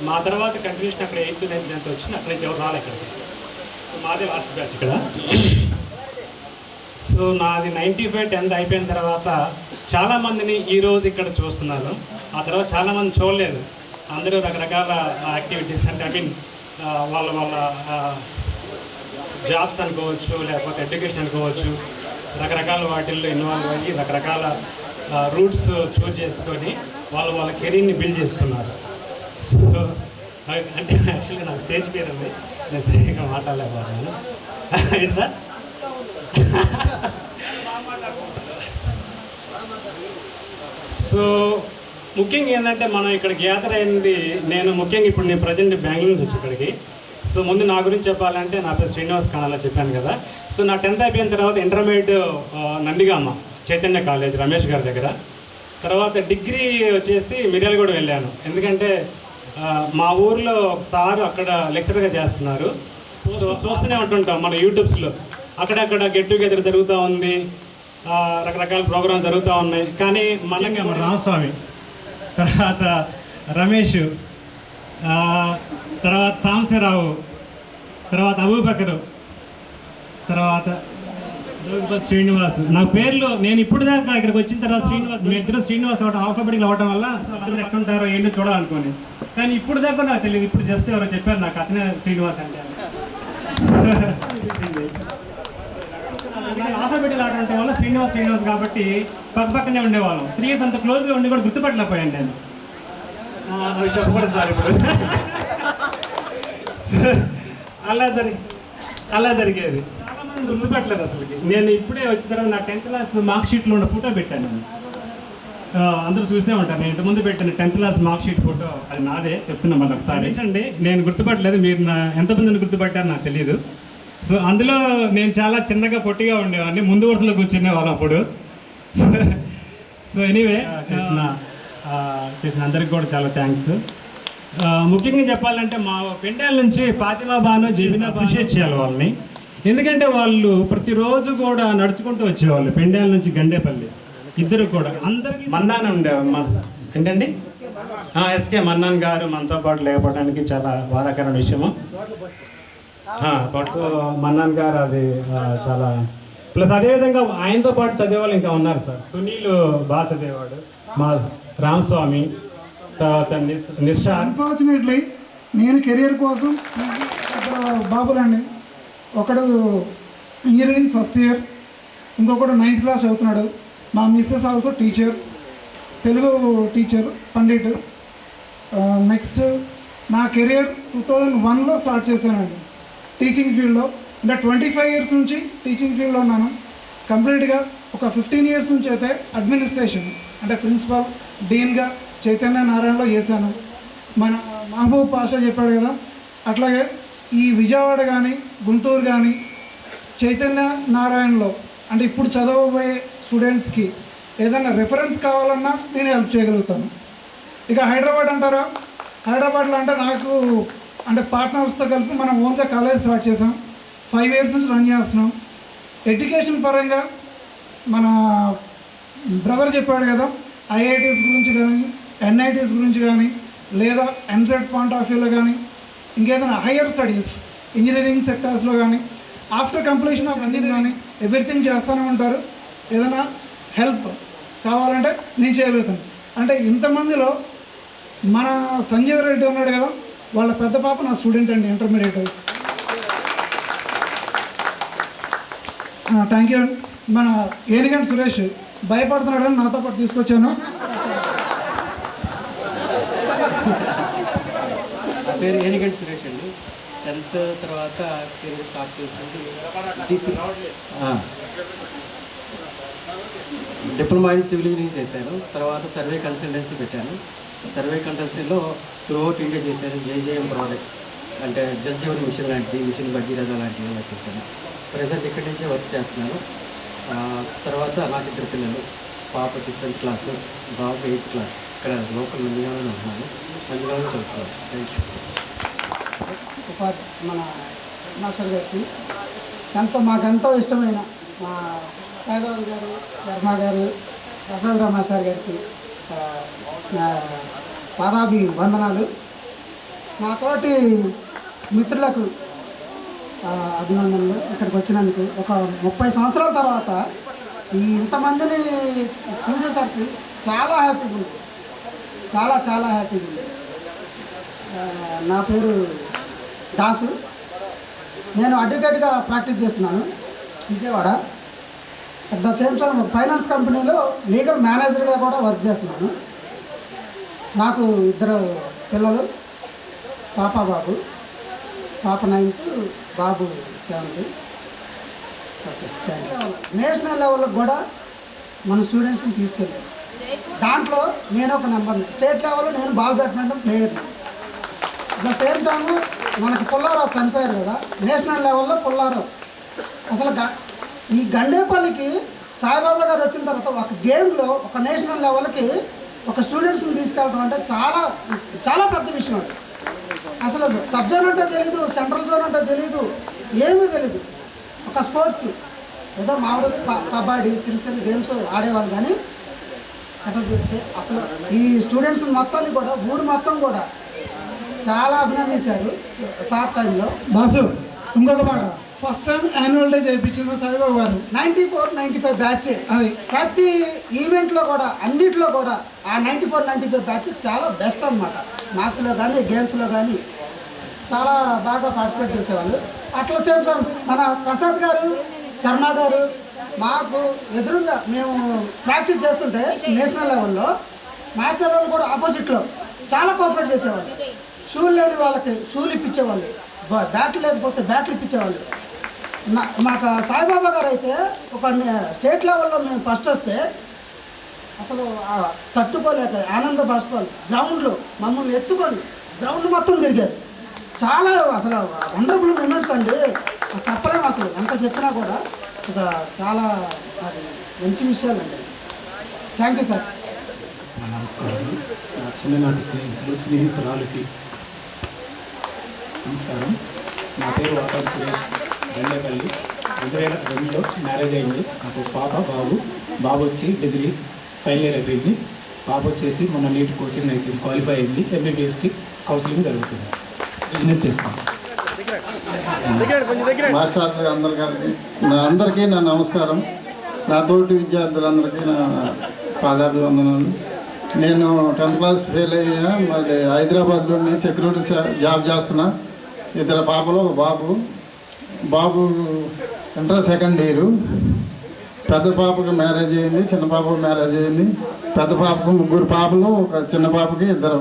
మా తర్వాత కంటిన్యూషన్ అక్కడ 8th, 9th, 10th వచ్చింది. అక్కడి నుంచి ఎవరు రాలే ఇక్కడికి. సో మాదే లాస్ట్ బ్యాచ్ ఇక్కడ. సో నాది 95 10th అయిపోయిన తర్వాత చాలామందిని ఈరోజు ఇక్కడ చూస్తున్నాను. ఆ తర్వాత చాలామంది చూడలేదు. అందరూ రకరకాల యాక్టివిటీస్, అంటే వాళ్ళ జాబ్స్ అనుకోవచ్చు, లేకపోతే ఎడ్యుకేషన్ అనుకోవచ్చు, రకరకాల వాటిల్లో ఇన్వాల్వ్ అయ్యి రకరకాల రూట్స్ చూజ్ చేసుకొని వాళ్ళ కెరీర్ని బిల్డ్ చేసుకున్నారు. సో అంటే యాక్చువల్లీ నాకు స్టేజ్ పేరు ఉంది, నేను సరిగ్గా మాట్లాడలేకపోతున్నాను. ఏంటి సార్? సో ముఖ్యంగా ఏంటంటే మనం ఇక్కడ గ్యాదర్ అయింది, నేను ముఖ్యంగా ఇప్పుడు నేను ప్రజెంట్ బెంగళూరు నుంచి వచ్చి ఇక్కడికి. సో ముందు నా గురించి చెప్పాలంటే నా పేరు శ్రీనివాస్ కానాల చెప్పాను కదా. సో నా 10th అయిపోయిన తర్వాత ఇంటర్మీడియట్ నందిగామ చైతన్య కాలేజ్ రమేష్ గారి దగ్గర. తర్వాత డిగ్రీ వచ్చేసి మిర్యాలగూడ వెళ్ళాను. ఎందుకంటే మా ఊర్లో ఒక సారు అక్కడ లెక్చరర్గా చేస్తున్నారు. సో చూస్తూనే ఉంటుంటాం మన యూట్యూబ్స్లో, అక్కడక్కడ గెట్ టుగెదర్ జరుగుతూ ఉంది, రకరకాల ప్రోగ్రామ్స్ జరుగుతూ ఉన్నాయి. కానీ మనకి మన రామస్వామి, తర్వాత రమేష్, తర్వాత సాంశరావు, తర్వాత అబూబకరు, తర్వాత శ్రీనివాస్. నా పేర్లు నేను ఇప్పుడు దాకా ఇక్కడికి వచ్చిన తర్వాత శ్రీనివాస్, మీ ఇద్దరు శ్రీనివాస్ అవడం ఆల్ఫాబెటిక్ అవ్వడం వల్ల అందరూ ఎట్లుంటారో ఏంటో చూడాలనుకోని. కానీ ఇప్పుడు దాకా నాకు తెలియదు. ఇప్పుడు జస్ట్ ఎవరో చెప్పారు నాకు, అతనే శ్రీనివాస్ అంటే. ఆల్ఫాబెటిక్ ఆడటం వల్ల శ్రీనివాస్ కాబట్టి పక్కనే ఉండేవాళ్ళం. 3 years అంత క్లోజ్గా ఉండి కూడా గుర్తుపట్టలేకపోయాను నేను. అవి చెప్పకూడదు సార్ ఇప్పుడు. అలా జరిగేది. చాలామంది గుర్తుపెట్టలేదు అసలుకి. నేను ఇప్పుడే వచ్చిన తర్వాత నా 10th క్లాస్ మార్క్ షీట్లో ఉన్న ఫోటో పెట్టాను నేను. అందరూ చూసే ఉంటారు. నేను ఇంతకుముందు పెట్టిన 10th class mark sheet photo, అది నాదే. చెప్తున్నా మళ్ళీ ఒకసారి అండి. నేను గుర్తుపట్టలేదు, మీరు ఎంతమందిని గుర్తుపట్టారో నాకు తెలియదు. సో అందులో నేను చాలా చిన్నగా పొట్టిగా ఉండేవాడిని, ముందు వరుసలో కూర్చునేవాళ్ళం అప్పుడు. సో ఎనీవే చేసిన అందరికి కూడా చాలా థ్యాంక్స్. ముఖ్యంగా చెప్పాలంటే మా పెండాల నుంచి ఫాతిమా బాను, జెబినా అప్రిషియేట్ చేయాలి వాళ్ళని. ఎందుకంటే వాళ్ళు ప్రతిరోజు కూడా నడుచుకుంటూ వచ్చేవాళ్ళు పెండాల నుంచి గండేపల్లి. ఇద్దరు కూడా అందరికీ మన్నాన్ ఉండేవాళ్ళు. ఏంటండి ఎస్కే మన్నాన్ గారు మనతో పాటు లేకపోవడానికి చాలా బాధాకరమైన విషయము. సో మన్నాన్ గారు అది చాలా ప్లస్. అదేవిధంగా ఆయనతో పాటు చదివేవాళ్ళు ఇంకా ఉన్నారు సార్. సునీల్ బాగా చదివేవాడు, మా రామస్వామి, తర్వాత నిషాన్. అన్ఫార్చునేట్లీ నేను కెరియర్ కోసం ఇక్కడ బాబులండి, ఒకడు ఇంజనీరింగ్ ఫస్ట్ ఇయర్, ఇంకొకడు 9th క్లాస్ చదువుతున్నాడు. మా missus also teacher, Telugu teacher pandit. Next నా కెరియర్ 2001లో స్టార్ట్ చేశానండి టీచింగ్ ఫీల్డ్లో. అంటే 25 ఇయర్స్ నుంచి టీచింగ్ ఫీల్డ్లో ఉన్నాను. కంప్లీట్గా ఒక 15 ఇయర్స్ నుంచి అయితే అడ్మినిస్ట్రేషన్ అంటే ప్రిన్సిపల్ డీన్గా చైతన్య నారాయణలో చేశాను. మన మహబూబ్ పాషా చెప్పాడు కదా, అట్లాగే ఈ విజయవాడ కానీ గుంటూరు కానీ చైతన్య నారాయణలో అంటే ఇప్పుడు చదవబోయే స్టూడెంట్స్కి ఏదైనా రెఫరెన్స్ కావాలన్నా నేను హెల్ప్ చేయగలుగుతాను. ఇక హైదరాబాద్ అంటారా, హైదరాబాద్లో అంటే నాకు అంటే పార్ట్నర్స్తో కలిపి మనం ఓన్గా కాలేజ్ స్టార్ట్ చేసాం. 5 ఇయర్స్ నుంచి రన్ చేస్తున్నాం. ఎడ్యుకేషన్ పరంగా మన బ్రదర్ చెప్పాడు కదా, ఐఐటీస్ గురించి కానీ ఎన్ఐటీస్ గురించి కానీ లేదా ఎంసెట్ పాయింట్ ఆఫ్ వ్యూలో కానీ ఇంకేదైనా హయ్యర్ స్టడీస్ ఇంజనీరింగ్ సెక్టార్స్లో కానీ ఆఫ్టర్ కంప్లీషన్ ఆఫ్ ఇంజనీరింగ్ కానీ ఎవ్రీథింగ్ చేస్తూనే ఉంటారు. ఏదైనా హెల్ప్ కావాలంటే నేను చేయగలుగుతాను. అంటే ఇంతమందిలో మన సంజీవ్ రెడ్డి ఉన్నాడు కదా, వాళ్ళ పెద్ద పాప నా స్టూడెంట్ అండి, ఇంటర్మీడియట్. Thank you. మన ఏనిగంటి సురేష్ భయపడుతున్నాడని నాతో పాటు తీసుకొచ్చాను. నా పేరు ఏనిగంటి సురేష్ అండి. 10th తర్వాత కెరీర్ స్టార్ట్ చేసింది డిప్లొమా ఇన్ సివిల్ ఇంజనీరింగ్ చేశాను. తర్వాత సర్వే కన్సల్టెన్సీ పెట్టాను. సర్వే కన్సల్టెన్సీలో త్రూఅవుట్ ఇండియా చేశాను. జేజేఎం ప్రోడక్ట్స్ అంటే జల్జీవన్ మిషన్ లాంటివి, మిషన్ భగీరథ లాంటివి ఇలా చేశాను. ప్రజెంట్ ఇక్కడి నుంచే వర్క్ చేస్తున్నాను. తర్వాత నాకు 2 పిల్లలు, పాప 10th క్లాసు, బాబు 8th క్లాస్. ఇక్కడ లోకల్ మందిగానే ఉంటున్నాను, మందిగానే చదువుతున్నాను. Thank you. మన మాస్టర్ గారికి మాకెంతో ఇష్టమైన మా సాయిబాబు గారు, శర్మ గారు, ప్రసాదరావు మాస్టర్ గారికి పాదాభి వందనాలు. మా తోటి మిత్రులకు అభినందనలు. ఇక్కడికి వచ్చినందుకు ఒక 30 సంవత్సరాల తర్వాత ఈ ఇంతమందిని చూసేసరికి చాలా హ్యాపీగా ఉంది, చాలా చాలా హ్యాపీగా ఉంది. నా పేరు దాసు, నేను అడ్వకేట్గా ప్రాక్టీస్ చేస్తున్నాను Vijayawada. At the same time ఒక ఫైనాన్స్ కంపెనీలో లీగల్ మేనేజర్గా కూడా వర్క్ చేస్తున్నాను. నాకు 2 పిల్లలు, పాప బాబు. పాప 9th, బాబు 7th. నేషనల్ లెవెల్కి కూడా మన స్టూడెంట్స్ని తీసుకెళ్ళాను. దాంట్లో నేను ఒక నెంబర్ని. స్టేట్ లెవెల్లో నేను బాల్ బ్యాడ్మింటన్ ప్లేయర్ని. అట్ ద సేమ్ టైము మనకి పుల్లారావు చనిపోయారు కదా, నేషనల్ లెవెల్లో పుల్లారావు. అసలు ఈ గండేపల్లికి సాయిబాబా గారు వచ్చిన తర్వాత ఒక గేమ్లో ఒక నేషనల్ లెవెల్కి ఒక స్టూడెంట్స్ని తీసుకెళ్ళడం అంటే చాలా చాలా పెద్ద విషయం. అది అసలు సబ్ జోన్ అంటే తెలీదు, సెంట్రల్ జోన్ అంటే తెలీదు, ఏమీ తెలీదు. ఒక స్పోర్ట్స్ ఏదో మామిడి కబడ్డీ చిన్న చిన్న గేమ్స్ ఆడేవాళ్ళు, కానీ అట్లా అసలు ఈ స్టూడెంట్స్ మొత్తాన్ని కూడా ఊరు మొత్తం కూడా చాలా అభినందించారు సార్ టైంలో. దాసు ఇంకొక మాట, ఫస్ట్ టైం యాన్యువల్ డే చేయించింది సాయిబాబు గారు. 94-95 బ్యాచ్. అది ప్రతి ఈవెంట్లో కూడా అన్నింటిలో కూడా ఆ 94-95 బ్యాచ్ చాలా బెస్ట్ అనమాట. మార్క్స్లో కానీ గేమ్స్లో కానీ చాలా బాగా పార్టిసిపేట్ చేసేవాళ్ళు. అట్లా సేమ్ మన ప్రసాద్ గారు, శర్మ గారు మాకు ఎదురుగా మేము ప్రాక్టీస్ చేస్తుంటే నేషనల్ లెవెల్లో మాస్టర్ వాళ్ళు కూడా ఆపోజిట్లో చాలా కోఆపరేట్ చేసేవాళ్ళు. షూలు లేని వాళ్ళకి షూలు ఇప్పించేవాళ్ళు, బ్యాట్లు లేకపోతే బ్యాట్లు ఇప్పించేవాళ్ళు. మాకు సాయిబాబా గారు అయితే ఒక స్టేట్ లెవెల్లో మేము ఫస్ట్ వస్తే అసలు తట్టుకోలేక ఆనంద బాష్పాలు గ్రౌండ్లో మమ్మల్ని ఎత్తుకొని గ్రౌండ్ మొత్తం తిరిగారు. చాలా అసలు వండర్ఫుల్ మూమెంట్స్ అండి, చెప్పలేము అసలు. ఎంత చెప్పినా కూడా ఇక చాలా అది మంచి విషయాలు అండి. Thank you sir. నమస్కారం. నా చిన్ననాటి స్నేహితురాలకి నమస్కారం. నా పేరు వాతావరణ సురేష్. గండేపల్లి. 2002లో మ్యారేజ్ అయింది. నాకు పాప బాబు. బాబు వచ్చి డిగ్రీ ఫైనల్ ఇయర్ అయిపోయింది. పాప వచ్చేసి మొన్న నీట్ కోచింగ్ అయిపోయింది, క్వాలిఫై అయింది. ఎంబీబీఎస్కి కౌన్సిలింగ్ జరుగుతుంది. బిజినెస్ చేస్తాను. మాస్టర్ అందరికీ నా నమస్కారం. నా తోటి విద్యార్థులందరికీ నా పాదాభివందనాలు. నేను 10th క్లాస్ ఫెయిల్ అయ్యా. మళ్ళీ హైదరాబాద్లోని సెక్యూరిటీ జాబ్ చేస్తున్నా. 2 పాపలు, ఒక బాబు. బాబు ఇంటర్ సెకండ్ ఇయర్. పెద్ద పాపకు మ్యారేజ్ అయింది, చిన్న పాపకు మ్యారేజ్ అయింది. పెద్ద పాపకు 3 పాపలు, ఒక చిన్న పాపకి 2.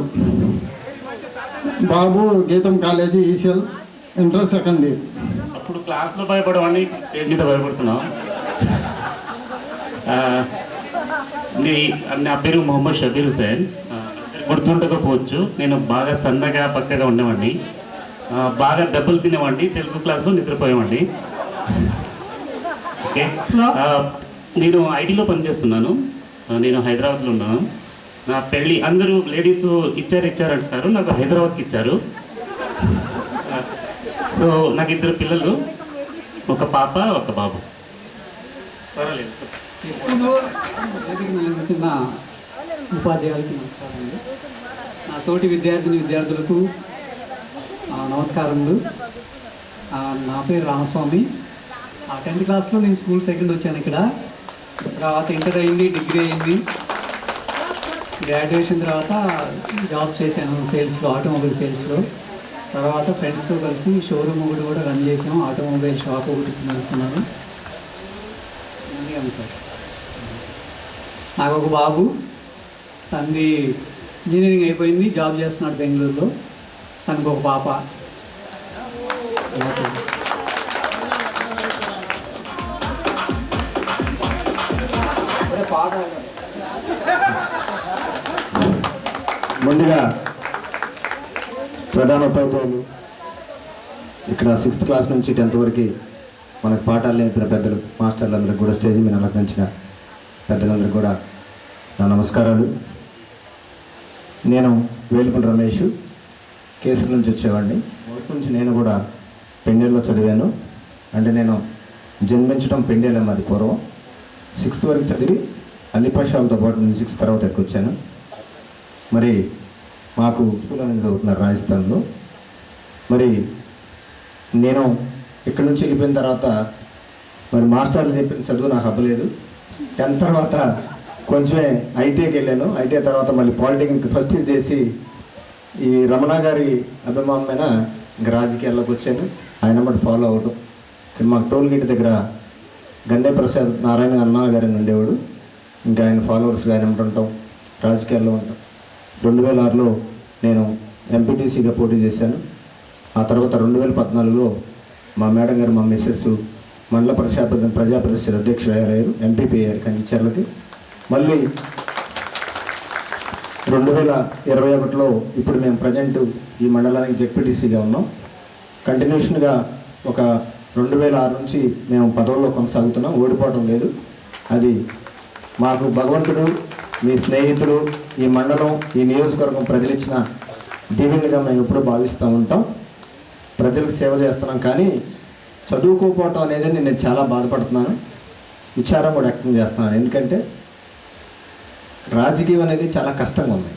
బాబు Gitam college ECL inter second year. అప్పుడు క్లాస్లో భయపడేవాడిని, స్టేజ్ మీద భయపడుతున్నాం. నా పేరు మొహమ్మద్ షబీర్ హుసేన్. గుర్తుండకపోవచ్చు, నేను బాగా సన్నగా పక్కగా ఉండేవాడిని, బాగా దెబ్బలు తినేవాడిని, తెలుగు క్లాస్లో నిద్రపోయేవాడిని. ఓకే, నేను ఐటీలో పనిచేస్తున్నాను. నేను హైదరాబాద్లో ఉన్నాను. నా పెళ్ళి అందరూ లేడీస్ ఇచ్చారంటారు, నాకు హైదరాబాద్కి ఇచ్చారు. సో నాకు 2 పిల్లలు, ఒక పాప, ఒక బాబు. పర్వాలేదు. చిన్న ఉపాధ్యాయులకి నమస్కారం అండి. నా తోటి విద్యార్థులకు నమస్కారములు. నా పేరు రామస్వామి. 10th క్లాస్లో నేను స్కూల్ సెకండ్ వచ్చాను ఇక్కడ. తర్వాత ఇంటర్ అయింది, డిగ్రీ అయింది. గ్రాడ్యుయేషన్ తర్వాత జాబ్ చేశాను సేల్స్లో, ఆటోమొబైల్ సేల్స్లో. తర్వాత ఫ్రెండ్స్తో కలిసి షోరూమ్ ఒకటి కూడా రన్ చేసాము, ఆటోమొబైల్ షాప్ ఒకటి నడుపుతున్నాను. సార్, నాకు ఒక బాబు, తనది ఇంజనీరింగ్ అయిపోయింది, జాబ్ చేస్తున్నాడు బెంగళూరులో. తనకు ఒక పాప. ముందుగా ప్రధాన ఉపాధ్యాయులు, ఇక్కడ 6th క్లాస్ నుంచి 10th వరకు మనకు పాఠాలు నేర్పిన పెద్దలు, మాస్టర్లందరికీ కూడా, స్టేజ్ మీద అలంకరించిన పెద్దలందరికీ కూడా నా నమస్కారాలు. నేను వేలుపల్లి రమేష్, కేసరి నుంచి వచ్చేవాడిని. మొదటి నుంచి నేను కూడా పెండేల్లో చదివాను. అంటే నేను జన్మించడం పెండేలే మాది పూర్వం. 6th వరకు చదివి అలీపాషాలతో పాటు 6th తర్వాత ఎక్కొచ్చాను. మరి మాకు స్కూల్ అనేది చదువుతున్నారు రాజస్థాన్లో. మరి నేను ఇక్కడి నుంచి వెళ్ళిపోయిన తర్వాత మరి మాస్టర్లు చెప్పిన చదువు నాకు అవ్వలేదు. 10th తర్వాత కొంచెమే ఐటీఐకి వెళ్ళాను. ఐటీఐ తర్వాత మళ్ళీ పాలిటెక్నిక్ ఫస్ట్ ఇయర్ చేసి ఈ రమణ గారి అభిమానమైన ఇంకా రాజకీయాల్లోకి వచ్చాను. ఆయన బట్టి ఫాలో అవడం. మాకు టోల్ గేట్ దగ్గర గండే ప్రసాద్ నారాయణ అన్న గారిని ఉండేవాడు. ఇంకా ఆయన ఫాలోవర్స్గా ఆయన ఉంటుంటాం, రాజకీయాల్లో ఉంటాం. 2006లో నేను ఎంపీటీసీగా పోటీ చేశాను. ఆ తర్వాత 2014లో మా మేడం గారు, మా మిస్సెస్ మండల ప్రజా పరిషత్ అధ్యక్షురాలయ్యారు, ఎంపీపీ అయ్యారు కంచిచర్లకి. మళ్ళీ 2021లో ఇప్పుడు మేము ప్రజెంట్ ఈ మండలానికి జెడ్పీటీసీగా ఉన్నాం. కంటిన్యూషన్గా ఒక 2006 నుంచి మేము పదవుల్లో కొనసాగుతున్నాం. ఓడిపోవడం లేదు. అది మాకు భగవంతుడు, మీ స్నేహితులు, ఈ మండలం, ఈ నియోజకవర్గం ప్రజలు ఇచ్చిన దీవెనగా మేము ఎప్పుడూ భావిస్తూ ఉంటాం. ప్రజలకు సేవ చేస్తున్నాం. కానీ చదువుకోకపోవటం అనేది నేను చాలా బాధపడుతున్నాను, విచారం కూడా వ్యక్తం చేస్తున్నాను. ఎందుకంటే రాజకీయం అనేది చాలా కష్టంగా ఉంది.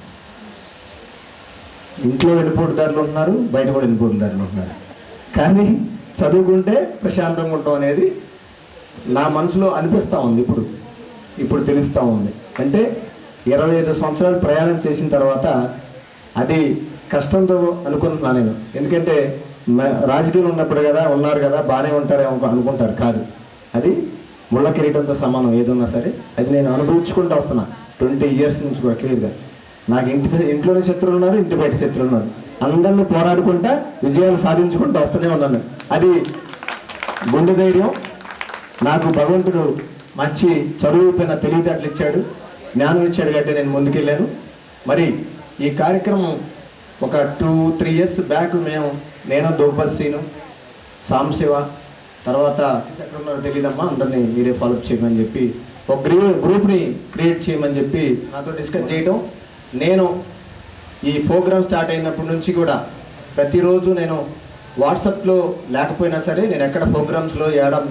ఇంట్లో వెళ్ళిపోటుదారులు ఉన్నారు, బయట కూడా వెళ్ళిపోటుదారులు ఉంటున్నారు. కానీ చదువుకుంటే ప్రశాంతంగా ఉండటం అనేది నా మనసులో అనిపిస్తూ ఉంది. ఇప్పుడు తెలుస్తూ ఉంది. అంటే 25 సంవత్సరాలు ప్రయాణం చేసిన తర్వాత అది కష్టంతో అనుకుంటున్నాను నేను. ఎందుకంటే రాజకీయాలు ఉన్నప్పుడు కదా, ఉన్నారు కదా, బాగానే ఉంటారేమో అనుకుంటారు. కాదు, అది ముళ్ళ కిరీటంతో సమానం ఏదున్నా సరే. అది నేను అనుభవించుకుంటూ వస్తున్నా 20 years నుంచి కూడా క్లియర్గా. నాకు ఇంట్లోనే శత్రువులు ఉన్నారు, ఇంటి బయట శత్రువులు ఉన్నారు. అందరినీ పోరాడుకుంటా విజయాలు సాధించుకుంటూ వస్తూనే ఉన్నాను. అది గుండె ధైర్యం. నాకు భగవంతుడు మంచి చదువుపైన తెలివితేటలు ఇచ్చాడు, జ్ఞానం ఇచ్చాడు కాబట్టి నేను ముందుకెళ్ళాను. మరి ఈ కార్యక్రమం ఒక 2-3 years బ్యాక్ నేను దోపర్సీను, సాంశివ, తర్వాత ఎక్కడ ఉన్నారో తెలియదమ్మా, అందరినీ మీరే ఫాలోఅప్ చేయమని చెప్పి ఒక గ్రూప్ని క్రియేట్ చేయమని చెప్పి నాతో డిస్కస్ చేయడం. నేను ఈ ప్రోగ్రామ్ స్టార్ట్ అయినప్పటి నుంచి కూడా ప్రతిరోజు నేను వాట్సాప్లో లేకపోయినా సరే, నేను ఎక్కడ ప్రోగ్రామ్స్లో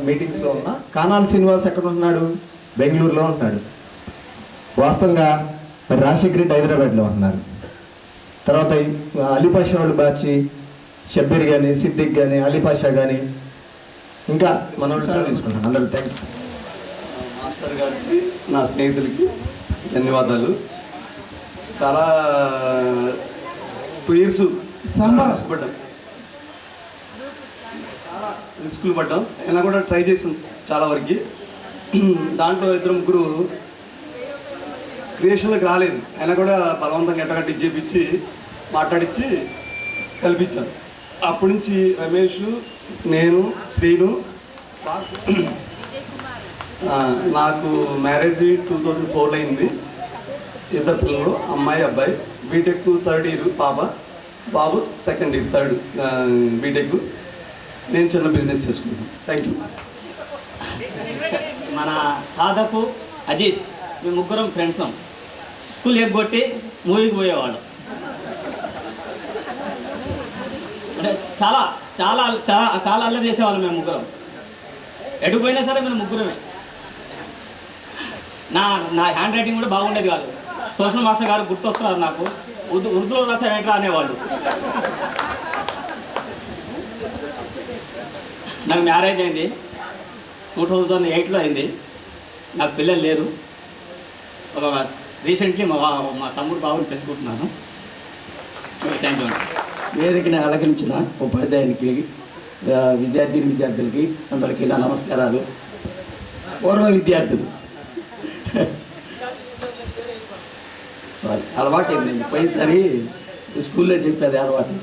మీటింగ్స్లో ఉన్నా. కానాల్ శ్రీనివాస్ ఎక్కడ ఉంటున్నాడు? బెంగళూరులో ఉంటున్నాడు. వాస్తవంగా మరి రాజశేఖర్ రెడ్డి హైదరాబాద్లో ఉంటున్నారు. తర్వాత అలీపాషా వాళ్ళు బ్యాచ్, షబ్బీర్ కానీ, సిద్దిక్ కానీ, అలీపాషా కానీ, ఇంకా మనం తీసుకుంటాం. అందరూ థ్యాంక్ యూ. మాస్టర్ గారికి, నా స్నేహితులకి ధన్యవాదాలు. చాలా 2 years పడ్డాం, చాలా రిస్కులు పడ్డాం. అయినా కూడా ట్రై చేసాం చాలా వరకు. దాంట్లో 2-3 క్రియేషన్లకు రాలేదు, అయినా కూడా బలవంతంగా ఎట్టగట్టి చేపించి మాట్లాడించి కల్పించాను. అప్పటి నుంచి రమేష్, నేను, శ్రీను. నాకు మ్యారేజ్ 2004లో అయింది. 2 పిల్లలు, అమ్మాయి అబ్బాయి. బీటెక్ 3rd year పాప, బాబు 2nd year 3rd బీటెక్. నేను చిన్న బిజినెస్ చేసుకుంటాను. Thank you. మన సాధకు అజీజ్ మేము ముగ్గురం ఫ్రెండ్స్. స్కూల్ ఎగ్గొట్టి మూవీకి పోయేవాడు. అంటే చాలా చాలా చాలా చాలా అల్లరి చేసేవాళ్ళం మేము ముగ్గురం. ఎటు పోయినా సరే మేము ముగ్గురమే. నా హ్యాండ్ రైటింగ్ కూడా బాగుండేది కాదు. సోషల్ మాస్టర్ గారు గుర్తొస్తున్నారు నాకు. ఉర్దూలో రాసేవేంట్రా అనేవాళ్ళు. నాకు మ్యారేజ్ అయింది 2008లో అయింది. నాకు పిల్లలు లేరు. రీసెంట్లీ మా తమ్ముడు బాబుని పెంచుకుంటున్నాను. థ్యాంక్ యూ అండి. వేదికని అలంకరించిన ఉపాధ్యాయునికి, విద్యార్థులకి అందరికీ నా నమస్కారాలు. పూర్వ విద్యార్థులు అలవాటు అయింది. పోయినసారి స్కూల్లో చెప్పేది అలవాటు.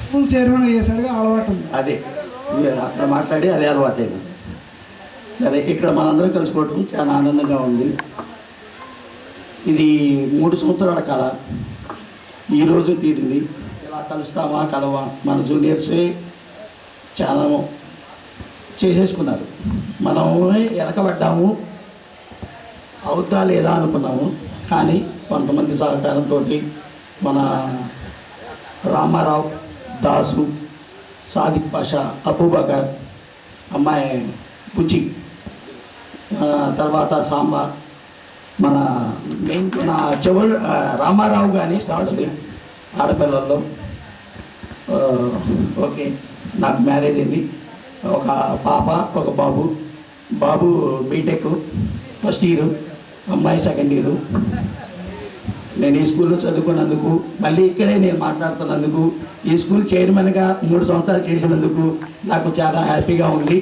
స్కూల్ చైర్మన్ చేశాడుగా అలవాటు. అదే అక్కడ మాట్లాడి అదే అలవాటు అయింది. సరే, ఇక్కడ మనందరం కలుసుకోవటం చాలా ఆనందంగా ఉంది. ఇది 3 సంవత్సరాల కళ ఈరోజు తీరింది. ఇలా కలుస్తామా కలవా, మన జూనియర్సే చాలా చేసేసుకున్నారు. మనమే వెనకబడ్డాము, అవుతా లేదా అనుకున్నాము. కానీ కొంతమంది సహకారంతో మన రామారావు, దాసు, సాదిక్ పాషా, అబూబకర్, అమ్మాయి బుచి, తర్వాత సాంబా, మన మెయిన్ మన రామారావు కానీ స్టార్స్ ఆడపిల్లల్లో. ఓకే, నాకు మ్యారేజ్ అయింది. ఒక పాప, ఒక బాబు. బాబు బీటెక్ 1st year, అమ్మాయి 2nd year. నేను ఈ స్కూల్లో చదువుకున్నందుకు, మళ్ళీ ఇక్కడే నేను మాట్లాడుతున్నందుకు, ఈ స్కూల్ చైర్మన్గా 3 సంవత్సరాలు చేసినందుకు నాకు చాలా హ్యాపీగా ఉంది.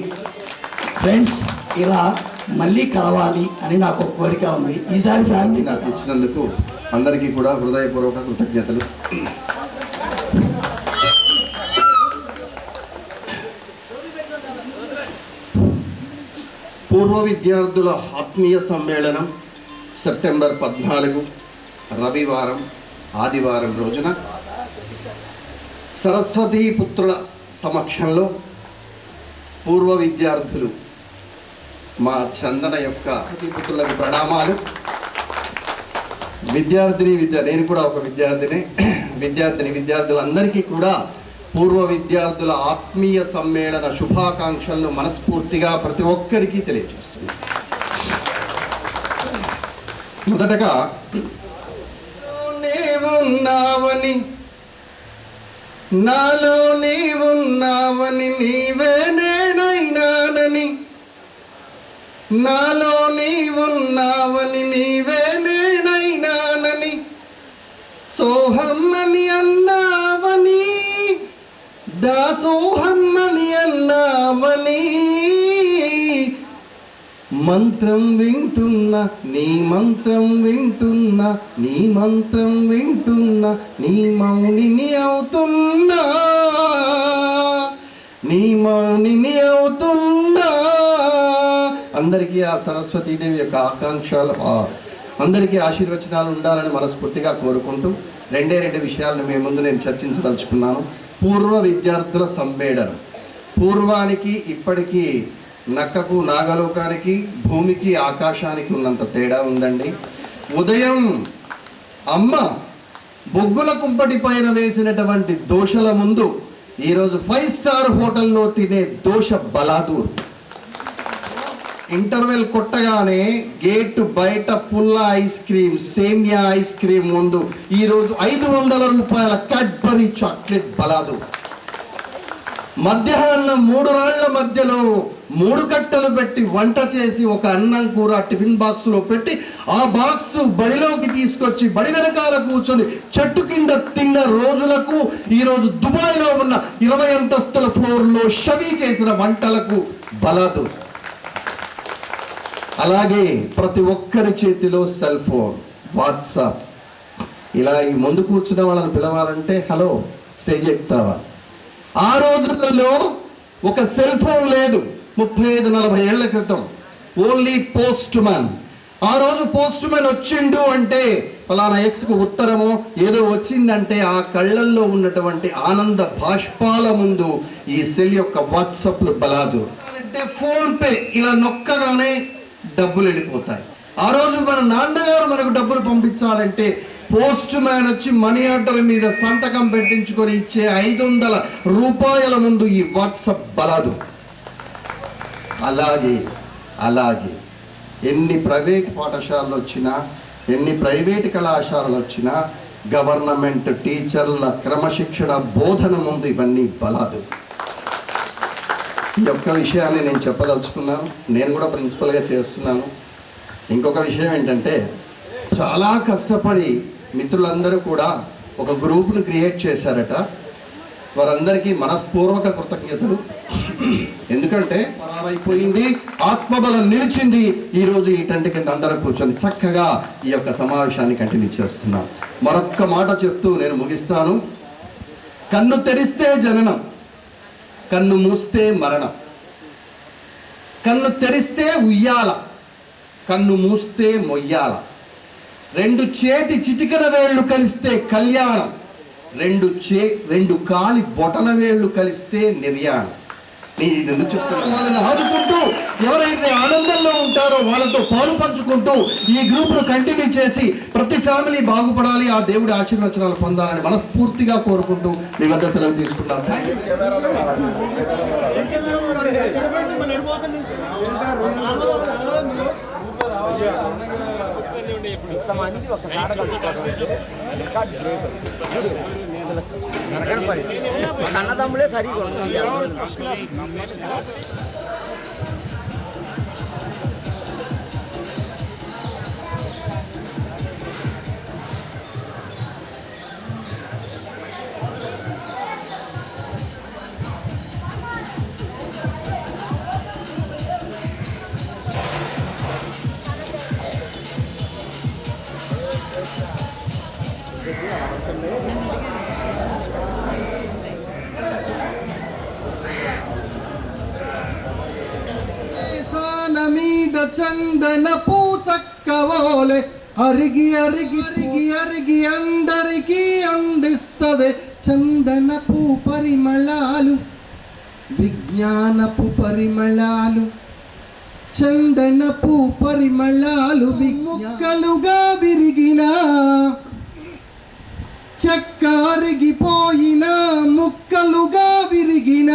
ఫ్రెండ్స్, ఇలా మళ్ళీ కలవాలి అని నాకు ఒక కోరిక ఉంది. ఈసారి ఫ్యామిలీ నాకు ఇచ్చినందుకు అందరికీ కూడా హృదయపూర్వక కృతజ్ఞతలు. పూర్వ విద్యార్థుల ఆత్మీయ సమ్మేళనం సెప్టెంబర్ 14 రవివారం, ఆదివారం రోజున సరస్వతీ పుత్రుల సమక్షంలో పూర్వ విద్యార్థులు మా చందన యొక్క పుత్రులకు ప్రణామాలు. నేను కూడా ఒక విద్యార్థులందరికీ కూడా పూర్వ విద్యార్థుల ఆత్మీయ సమ్మేళన శుభాకాంక్షలను మనస్ఫూర్తిగా ప్రతి ఒక్కరికి తెలియజేస్తున్నాను. మొదటగా నాలో నీవున్నావని, నీవే నేనైనానని, నాలో నీవున్నావని, నీవే నేనైనానని, సోహమ్మని అన్నావని, దాసోహమ్మని అన్నావని, మంత్రం వింటున్నా, నీ మంత్రం వింటున్నా, నీ మంత్రం వింటున్నా, నీ మౌనిని అవుతున్నా, నీ మౌనిని అవుతున్నా. అందరికీ ఆ సరస్వతీదేవి యొక్క ఆకాంక్షలు, అందరికీ ఆశీర్వచనాలు ఉండాలని మనస్ఫూర్తిగా కోరుకుంటూ 2 విషయాలను మీ ముందు నేను చర్చించదలుచుకున్నాను. పూర్వ విద్యార్థుల సమ్మేళనం. పూర్వానికి ఇప్పటికీ నక్కకు నాగలోకానికి, భూమికి ఆకాశానికి ఉన్నంత తేడా ఉందండి. ఉదయం అమ్మ బొగ్గుల కుంపటి పైన వేసినటువంటి దోశల ముందు ఈరోజు 5 స్టార్ హోటల్లో తినే దోశ బలాదూర్. ఇంటర్వెల్ కొట్టగానే గేట్ బయట పుల్ల ఐస్ క్రీమ్, సేమియా ఐస్ క్రీమ్ ముందు ఈరోజు 500 రూపాయల క్యాడ్బరీ చాక్లెట్ బలాదూర్. మధ్యాహ్నం 3 రాళ్ల మధ్యలో 3 కట్టెలు పెట్టి వంట చేసి ఒక అన్నం కూర టిఫిన్ బాక్స్లో పెట్టి ఆ బాక్స్ బడిలోకి తీసుకొచ్చి బడి వెనకాల కూర్చొని చెట్టు కింద తిన్న రోజులకు ఈరోజు దుబాయ్లో ఉన్న 20 అంతస్తుల ఫ్లోర్లో షవీ చేసిన వంటలకు బలాదు. అలాగే ప్రతి ఒక్కరి చేతిలో సెల్ ఫోన్, వాట్సాప్. ఇలా ఈ ముందు కూర్చున్న వాళ్ళని పిలవాలంటే హలో స్టేజ్ ఎక్కుతావా? ఆ రోజులలో ఒక సెల్ ఫోన్ లేదు. 35-40 ఏళ్ల క్రితం ఓన్లీ పోస్ట్ మ్యాన్. ఆ రోజు పోస్ట్ మ్యాన్ వచ్చిండు అంటే ఫలానా ఎక్స్కు ఉత్తరమో ఏదో వచ్చిందంటే ఆ కళ్ళల్లో ఉన్నటువంటి ఆనంద బాష్పాల ముందు ఈ సెల్ యొక్క వాట్సాప్లు బలాదు. అంటే ఫోన్ పే ఇలా నొక్కగానే డబ్బులు వెళ్ళిపోతాయి. ఆ రోజు మన నాన్నగారు మనకు డబ్బులు పంపించాలంటే పోస్ట్ మ్యాన్ వచ్చి మనీ ఆర్డర్ మీద సంతకం పెట్టించుకొని ఇచ్చే 500 రూపాయల ముందు ఈ వాట్సాప్ బలాదు. అలాగే ఎన్ని ప్రైవేట్ పాఠశాలలు వచ్చినా, ఎన్ని ప్రైవేట్ కళాశాలలు వచ్చినా గవర్నమెంట్ టీచర్ల క్రమశిక్షణ బోధన ముందు ఇవన్నీ బలాదు. ఈ యొక్క విషయాన్ని నేను చెప్పదలుచుకున్నాను. నేను కూడా ప్రిన్సిపల్గా చేస్తున్నాను. ఇంకొక విషయం ఏంటంటే చాలా కష్టపడి మిత్రులందరూ కూడా ఒక గ్రూప్ను క్రియేట్ చేశారట. వారందరికీ మనఃపూర్వక కృతజ్ఞతలు. ఎందుకంటే పరారైపోయింది, ఆత్మబలం నిలిచింది. ఈరోజు ఈ టెంట్ కింద అందరూ కూర్చొని చక్కగా ఈ యొక్క సమావేశాన్ని కంటిన్యూ చేస్తున్నాం. మరొక్క మాట చెప్తూ నేను ముగిస్తాను. కన్ను తెరిస్తే జననం, కన్ను మూస్తే మరణం. కన్ను తెరిస్తే ఉయ్యాల, కన్ను మూస్తే మొయ్యాల. 2 చేతి చిటికన వేళ్ళు కలిస్తే కళ్యాణం, 2 కాలి బొటన వేళ్ళు కలిస్తే నిర్యాణం. నేను ఇది ఎందుకు చెప్తున్నాను? వాళ్ళని ఆదుకుంటూ ఎవరైతే ఆనందంలో ఉంటారో వాళ్ళతో పాలు పంచుకుంటూ ఈ గ్రూప్ను కంటిన్యూ చేసి ప్రతి ఫ్యామిలీ బాగుపడాలి, ఆ దేవుడి ఆశీర్వచనాలు పొందాలని మనస్ఫూర్తిగా కోరుకుంటూ మీ వద్ద సెలవు తీసుకుంటాను. అన్నదమ్ములే సరిగా మీద చందన పూచక్కవోలే అరిగి అరిగి అరిగి అరిగి అందరికీ అందిస్తవే చందనపు పరిమళాలు, విజ్ఞానపు పరిమళాలు. చందనపు పరిమళాలు ముక్కలుగా విరిగిన చెక్కారిగిపోయిన ముక్కలుగా విరిగిన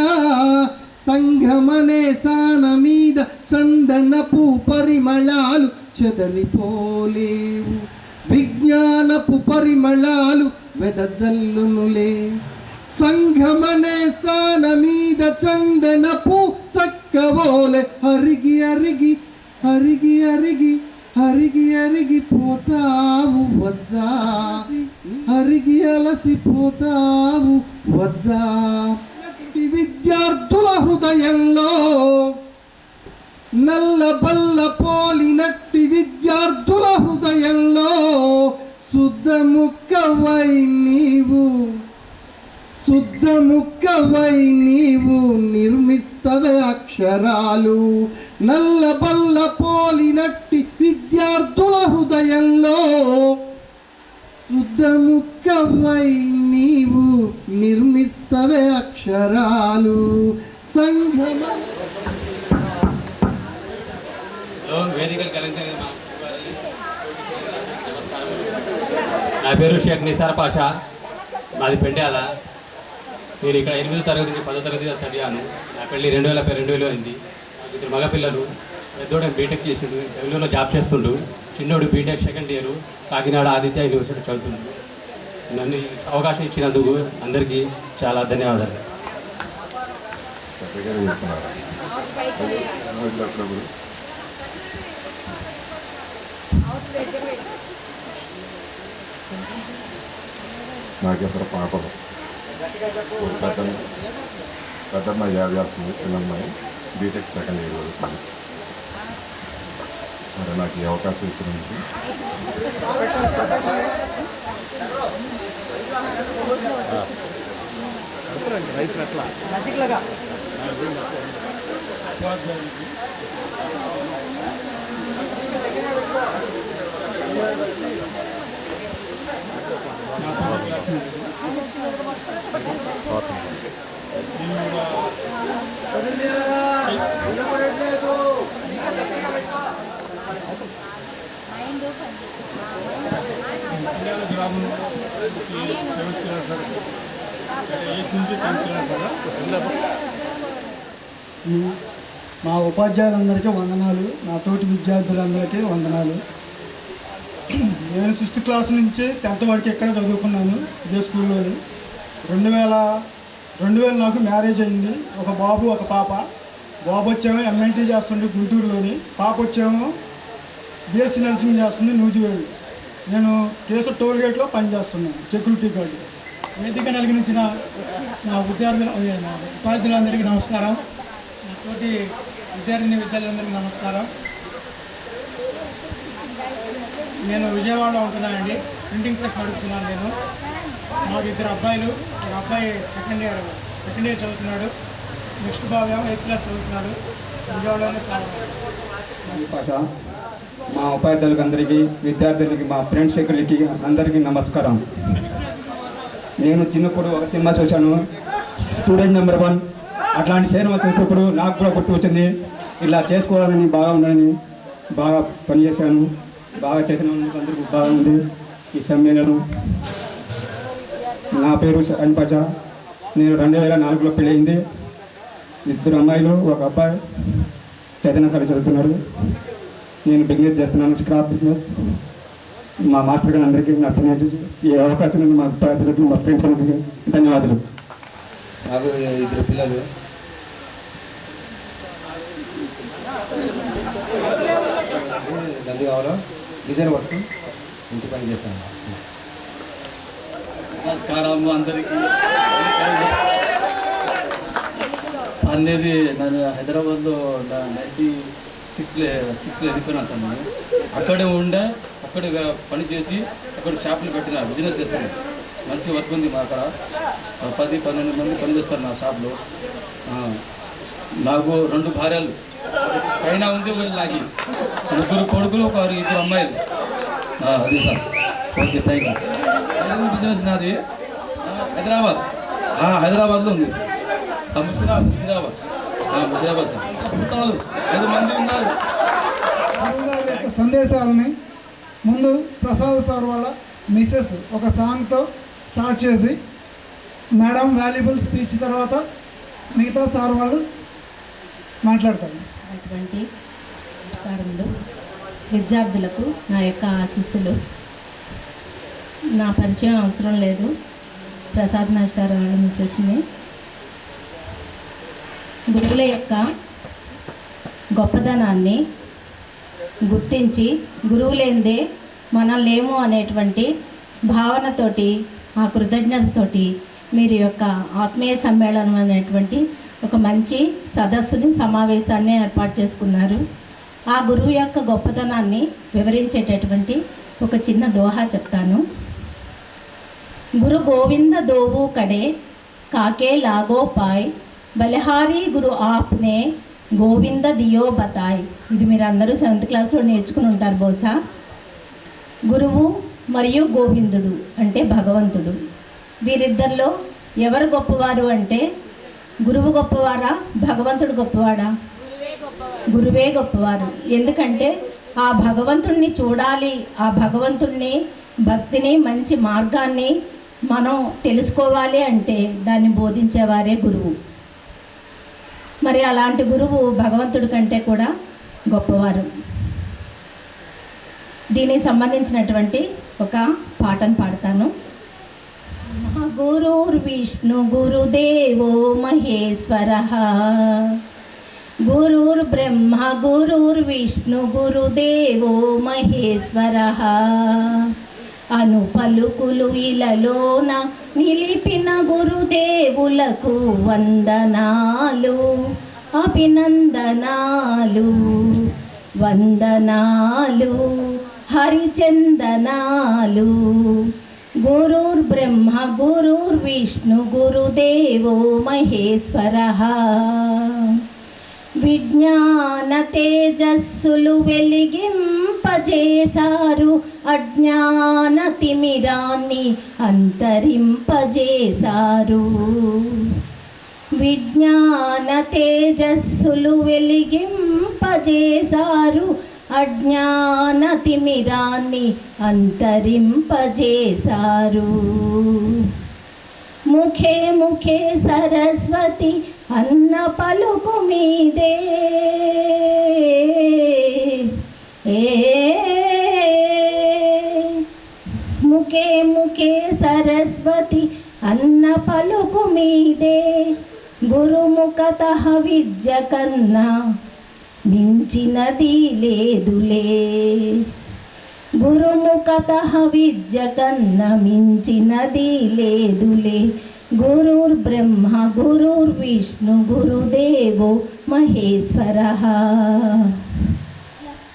సంఘమనే సాన మీద చందనపు పరిమళాలు చెదరిపోలేవు. విజ్ఞానపు పరిమళాలు వెదజల్లునులే. సంఘమనే సాన మీద చందనపు చక్కవోలే అరిగి అరిగి అరిగి అరిగి అరిగి అరిగి పోతావు వజ్జా, అరిగి అలసిపోతావు వజ్జా. విద్యార్థుల హృదయంలో నల్ల బల్ల పోలినట్టి విద్యార్థుల హృదయంలో శుద్ధ ముక్కవై నీవు, శుద్ధ ముక్కవై నీవు నిర్మిస్తవే అక్షరాలు. నల్ల బల్ల పోలినట్టి విద్యార్థుల హృదయంలో శుద్ధ ముక్కవై నీవు నిర్మిస్తవే అక్షరాలు. సంఘమ వేదికలు నా పేరు షేక్ నిసార్ పాషా, మాది పెండ్యాల. నేను ఇక్కడ 8వ తరగతి నుంచి 10వ తరగతి చదివాను. నా పెళ్ళి 2000 అయింది. నాకు 2 మగపిల్లలు. పెద్దోడు బీటెక్ చేసిండు, బెంగళూరులో జాబ్ చేస్తుండు. చిన్నోడు BTech 2nd year Kakinada Aditya university చదువుతుండు. నన్ను అవకాశం ఇచ్చినందుకు అందరికీ చాలా ధన్యవాదాలు. దగ్గర చెప్తున్నారు నాకు ఇద్దరు పాపలు పెద్దమ్మాయి జాబ్ చేస్తుంది, చిన్నమ్మాయి బీటెక్ సెకండ్ ఇయర్ చదువుతుంది. మరి నాకు ఈ అవకాశం ఇచ్చినందుకు మా ఉపాధ్యాయులందరికీ వందనాలు, నా తోటి విద్యార్థులందరికీ వందనాలు. నేను 6th క్లాస్ నుంచి 10th వరకు ఇక్కడ చదువుకున్నాను, ఇదే స్కూల్లోని. 2000 నాకు మ్యారేజ్ అయింది. ఒక బాబు ఒక పాప. బాబు వచ్చేమో ఎంఎన్టీ చేస్తుంది గుంటూరులోని, పాప వచ్చేమో బిఎస్సీ నర్సింగ్ చేస్తుంది నూజివేడు. నేను కేసు టోల్గేట్లో పనిచేస్తున్నాను, సెక్యూరిటీ గార్డు. వేదిక కలిగించిన నా ఉపాధ్యాయులందరికీ నమస్కారం. నా తోటి విద్యార్థులందరికీ నమస్కారం. నేను విజయవాడలో ఉంటున్నానండి, ప్రింటింగ్ ప్రెస్ నడుపుతున్నాను. నేను మాకు 2 అబ్బాయిలు, ఒక అబ్బాయి సెకండ్ ఇయర్ చదువుతున్నాడు, నెక్స్ట్ బాబు 8th క్లాస్ చదువుతున్నాడు. విజయవాడలోనే భాష మా ఉపాధ్యాయులకు అందరికీ, విద్యార్థులకి, మా ఫ్రెండ్స్ సర్కిల్కి అందరికీ నమస్కారం. నేను చిన్నప్పుడు ఒక సినిమా చూశాను, స్టూడెంట్ నెంబర్ 1. అట్లాంటి సినిమా చూసినప్పుడు నాకు కూడా గుర్తు వచ్చింది, ఇలా చేసుకోవాలని, బాగా ఉండాలని బాగా పనిచేశాను. బాగా చేసినందుకు అందరికీ బాగుంది ఈ సమ్మేళనం. నా పేరు అన్పజ. నేను 2004లో పెళ్ళయింది. 2 అమ్మాయిలు, ఒక అబ్బాయి చైతన్య చదువుతున్నారు. నేను బిజినెస్ చేస్తున్నాను, స్క్రాప్ బిజినెస్. మా మాస్టర్ గారు అందరికీ నా ఈ అవకాశం మా ఉపాధ్యాయులకు, మా ఫ్రెండ్స్ అందరికీ ధన్యవాదాలు. నాకు 2 పిల్లలు. దండి కావాలా డిజైన్ వర్క్ ఇంటి పని చేస్తాను. నమస్కారం అందరికీ. సందేది నేను హైదరాబాద్లో 96లో వెళ్ళిపోయినా సార్. నేను అక్కడే ఉండే, అక్కడే పని చేసి అక్కడ షాపులు పెట్టిన, బిజినెస్ చేస్తాను. మంచి వర్క్ ఉంది మా అక్కడ. 10-12 మంది పనిచేస్తారు నా షాప్లో. నాకు 2 భార్యలు పైన ఉంది, నాకు 3 కొడుకులు, 2 అమ్మాయిలు. అది sir. Okay, thank you. Business నాది హైదరాబాద్లో ఉంది. ముషిరాబాద్ సార్. 5 మంది ఉన్నారు. సందేశాలని ముందు ప్రసాద్ సార్ వాళ్ళ మిసెస్ ఒక సాంగ్తో స్టార్ట్ చేసి, మేడం వాల్యుబుల్ స్పీచ్ తర్వాత మిగతా సార్ వాళ్ళు మాట్లాడతారు. అటువంటి నమస్కారములు. విద్యార్థులకు నా యొక్క ఆశీస్సులు. నా పరిచయం అవసరం లేదు, ప్రసాద్ మాస్టర్ వాళ్ళ మిసెస్ని. గురువుల యొక్క గొప్పదనాన్ని గుర్తించి, గురువు లేనిదే మనం లేము అనేటువంటి భావనతోటి, ఆ కృతజ్ఞతతోటి మీరు యొక్క ఆత్మీయ సమ్మేళనం అనేటువంటి ఒక మంచి సదస్సుని, సమావేశాన్ని ఏర్పాటు చేసుకున్నారు. ఆ గురువు యొక్క గొప్పతనాన్ని వివరించేటటువంటి ఒక చిన్న దోహా చెప్తాను. గురు గోవింద దోవు కడే కాకే లాగో పాయ్, బలిహారీ గురు ఆప్నే గోవింద దియో బతాయ్. ఇది మీరు అందరూ 7th క్లాస్లో నేర్చుకుని ఉంటారు బహుశా. గురువు మరియు గోవిందుడు అంటే భగవంతుడు. వీరిద్దరిలో ఎవరు గొప్పవారు అంటే, గురువు గొప్పవారా, భగవంతుడు గొప్పవాడా? గురువే గొప్పవారు. ఎందుకంటే ఆ భగవంతుణ్ణి చూడాలి, ఆ భగవంతుణ్ణి, భక్తిని, మంచి మార్గాన్ని మనం తెలుసుకోవాలి అంటే దాన్ని బోధించేవారే గురువు. మరి అలాంటి గురువు భగవంతుడి కంటే కూడా గొప్పవారు. దీనికి సంబంధించినటువంటి ఒక పాటను పాడతాను. గురుర్విష్ణు గురుదేవో మహేశ్వరః గురుర్బ్రహ్మ గురుర్విష్ణు గురుదేవో మహేశ్వరః అను పలుకులు ఇలలోన నిలిపిన గురుదేవులకు వందనాలు అభినందనాలు వందనాలు హరిచందనాలు గురుర్బ్రహ్మ గురుర్విష్ణు గురుదేవో మహేశ్వరః విజ్ఞాన తేజస్సులు వెలిగింపజేశారు అజ్ఞాన తిమిరాన్ని అంతరింపజేశారు విజ్ఞాన తేజస్సులు వెలిగింపజేశారు అజ్ఞాన తిమిరాన్ని అంతరింపజేశారు ముఖే ముఖే సరస్వతి అన్న పలుకు మీదే ముఖే ముఖే సరస్వతి అన్న పలుకు మీదే గురుముఖతః విద్య కన్నా మించినది లేదులే గురుముఖతః విద్య కన్నా మించినది లేదులే గురుర్బ్రహ్మ గురుర్విష్ణు గురుదేవో మహేశ్వరః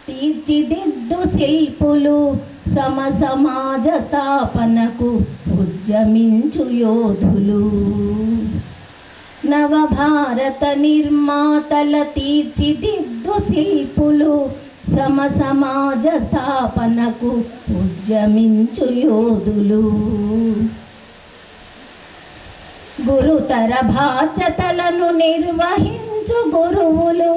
తీర్చిదిద్దు శిల్పులు సమాజ స్థాపనకు ఉద్యమించు యోధులు నవభారత నిర్మాతల తీర్చిదిద్దు శిల్పులు సమాజ స్థాపనకు ఉద్యమించు యోధులు గురుతర బాధ్యతలను నిర్వహించు గురువులు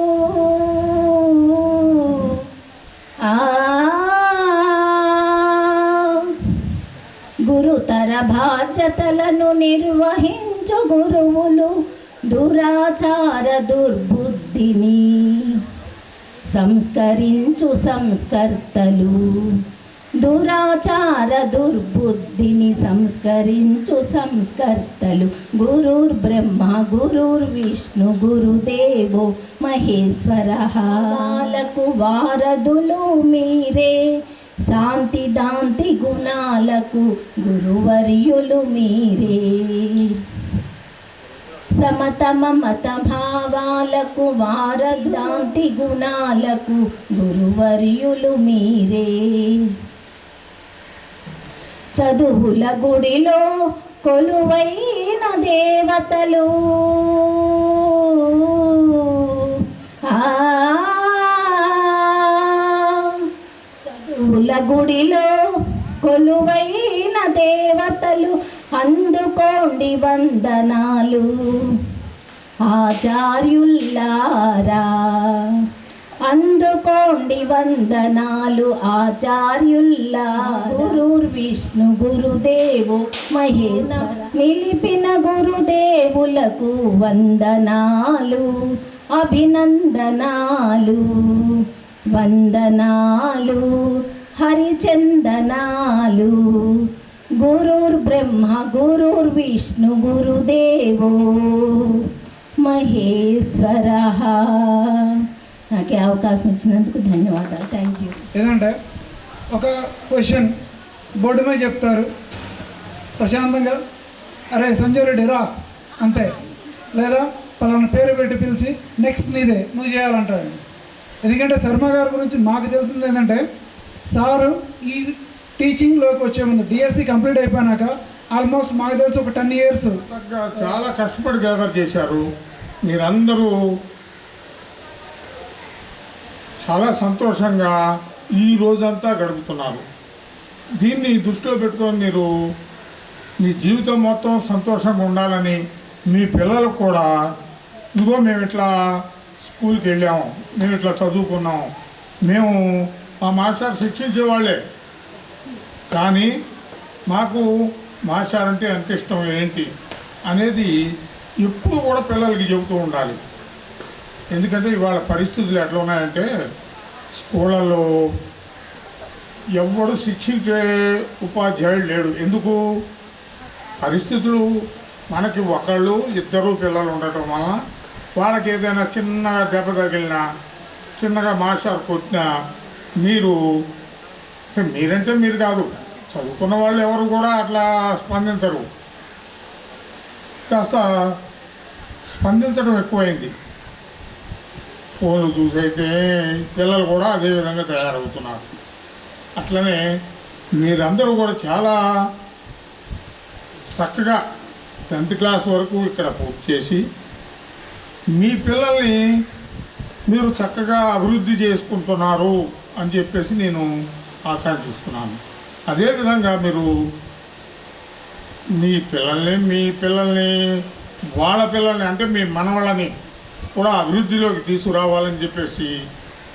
గురుతర బాధ్యతలను నిర్వహించు గురువులు దురాచార దుర్బుద్ధిని సంస్కరించు సంస్కర్తలు దురాచార దుర్బుద్ధిని సంస్కరించు సంస్కర్తలు గురుర్బ్రహ్మ గురుర్విష్ణు గురుదేవో మహేశ్వరః లకు వారధులు మీరే శాంతి దాంతి గుణాలకు గురువర్యులు మీరే సమతమ మత భావాలకు వారదాంతి గుణాలకు గురువర్యులు మీరే చదువుల గుడిలో కొలువైన దేవతలు చదువుల గుడిలో కొలువైన దేవతలు అందుకోండి వందనాలు ఆచార్యుల్లారా అందుకోండి వందనాలు ఆచార్యుల్లా గురుర్విష్ణు గురుదేవో మహేశ్వర నిలిపిన గురుదేవులకు వందనాలు అభినందనాలు వందనాలు హరిచందనాలు గురుర్బ్రహ్మ గురుర్విష్ణు గురుదేవో మహేశ్వరః నాకు ఈ అవకాశం ఇచ్చినందుకు ధన్యవాదాలు. Thank you. ఏదంటే ఒక క్వశ్చన్ బోర్డు మీద చెప్తారు ప్రశాంతంగా, అరే సంజయ్ రెడ్డి రా అంతే, లేదా పలానా పేరు పెట్టి పిలిచి నెక్స్ట్ నీదే నువ్వు చేయాలంటాడు. ఎందుకంటే శర్మ గారి గురించి మాకు తెలిసింది ఏంటంటే సారు ఈ టీచింగ్లోకి వచ్చే ముందు డిఎస్సి కంప్లీట్ అయిపోయినాక ఆల్మోస్ట్ మాకు తెలిసి ఒక 10 years చాలా కష్టపడి గ్యాదర్ చేశారు. మీరందరూ చాలా సంతోషంగా ఈ రోజంతా గడుపుతున్నారు. దీన్ని దృష్టిలో పెట్టుకొని మీరు మీ జీవితం మొత్తం సంతోషంగా ఉండాలని మీ పిల్లలకు కూడా ఇదిగో మేము ఇట్లా స్కూల్కి వెళ్ళాము, మేము ఇట్లా చదువుకున్నాము, మేము మా మాస్టర్ శిక్షించేవాళ్ళే, కానీ మాకు మాస్టర్ అంటే ఎంత ఇష్టం ఏంటి అనేది ఎప్పుడు కూడా పిల్లలకి చెబుతూ ఉండాలి. ఎందుకంటే ఇవాళ పరిస్థితులు ఎట్లా ఉన్నాయంటే స్కూళ్ళల్లో ఎవడు శిక్షించే ఉపాధ్యాయుడు లేడు. ఎందుకు? పరిస్థితులు మనకి ఒకళ్ళు ఇద్దరు పిల్లలు ఉండటం వలన వాళ్ళకి ఏదైనా చిన్నగా దెబ్బ తగిలినా చిన్నగా మాస్టర్ కొట్టినా మీరంటే మీరు కాదు, చదువుకున్న వాళ్ళు ఎవరు కూడా అట్లా స్పందించరు. కాస్త స్పందించడం ఎక్కువైంది. ఫోన్లు చూసైతే పిల్లలు కూడా అదే విధంగా తయారవుతున్నారు. అట్లనే మీరందరూ కూడా చాలా చక్కగా 10th క్లాస్ వరకు ఇక్కడ పూర్తి చేసి మీ పిల్లల్ని మీరు చక్కగా అభివృద్ధి చేసుకుంటున్నారు అని చెప్పేసి నేను ఆకాంక్షిస్తున్నాను. అదేవిధంగా మీరు మీ పిల్లల్ని వాళ్ళ పిల్లల్ని అంటే మీ మనవాళ్ళని కూడా అభివృద్ధిలోకి తీసుకురావాలని చెప్పేసి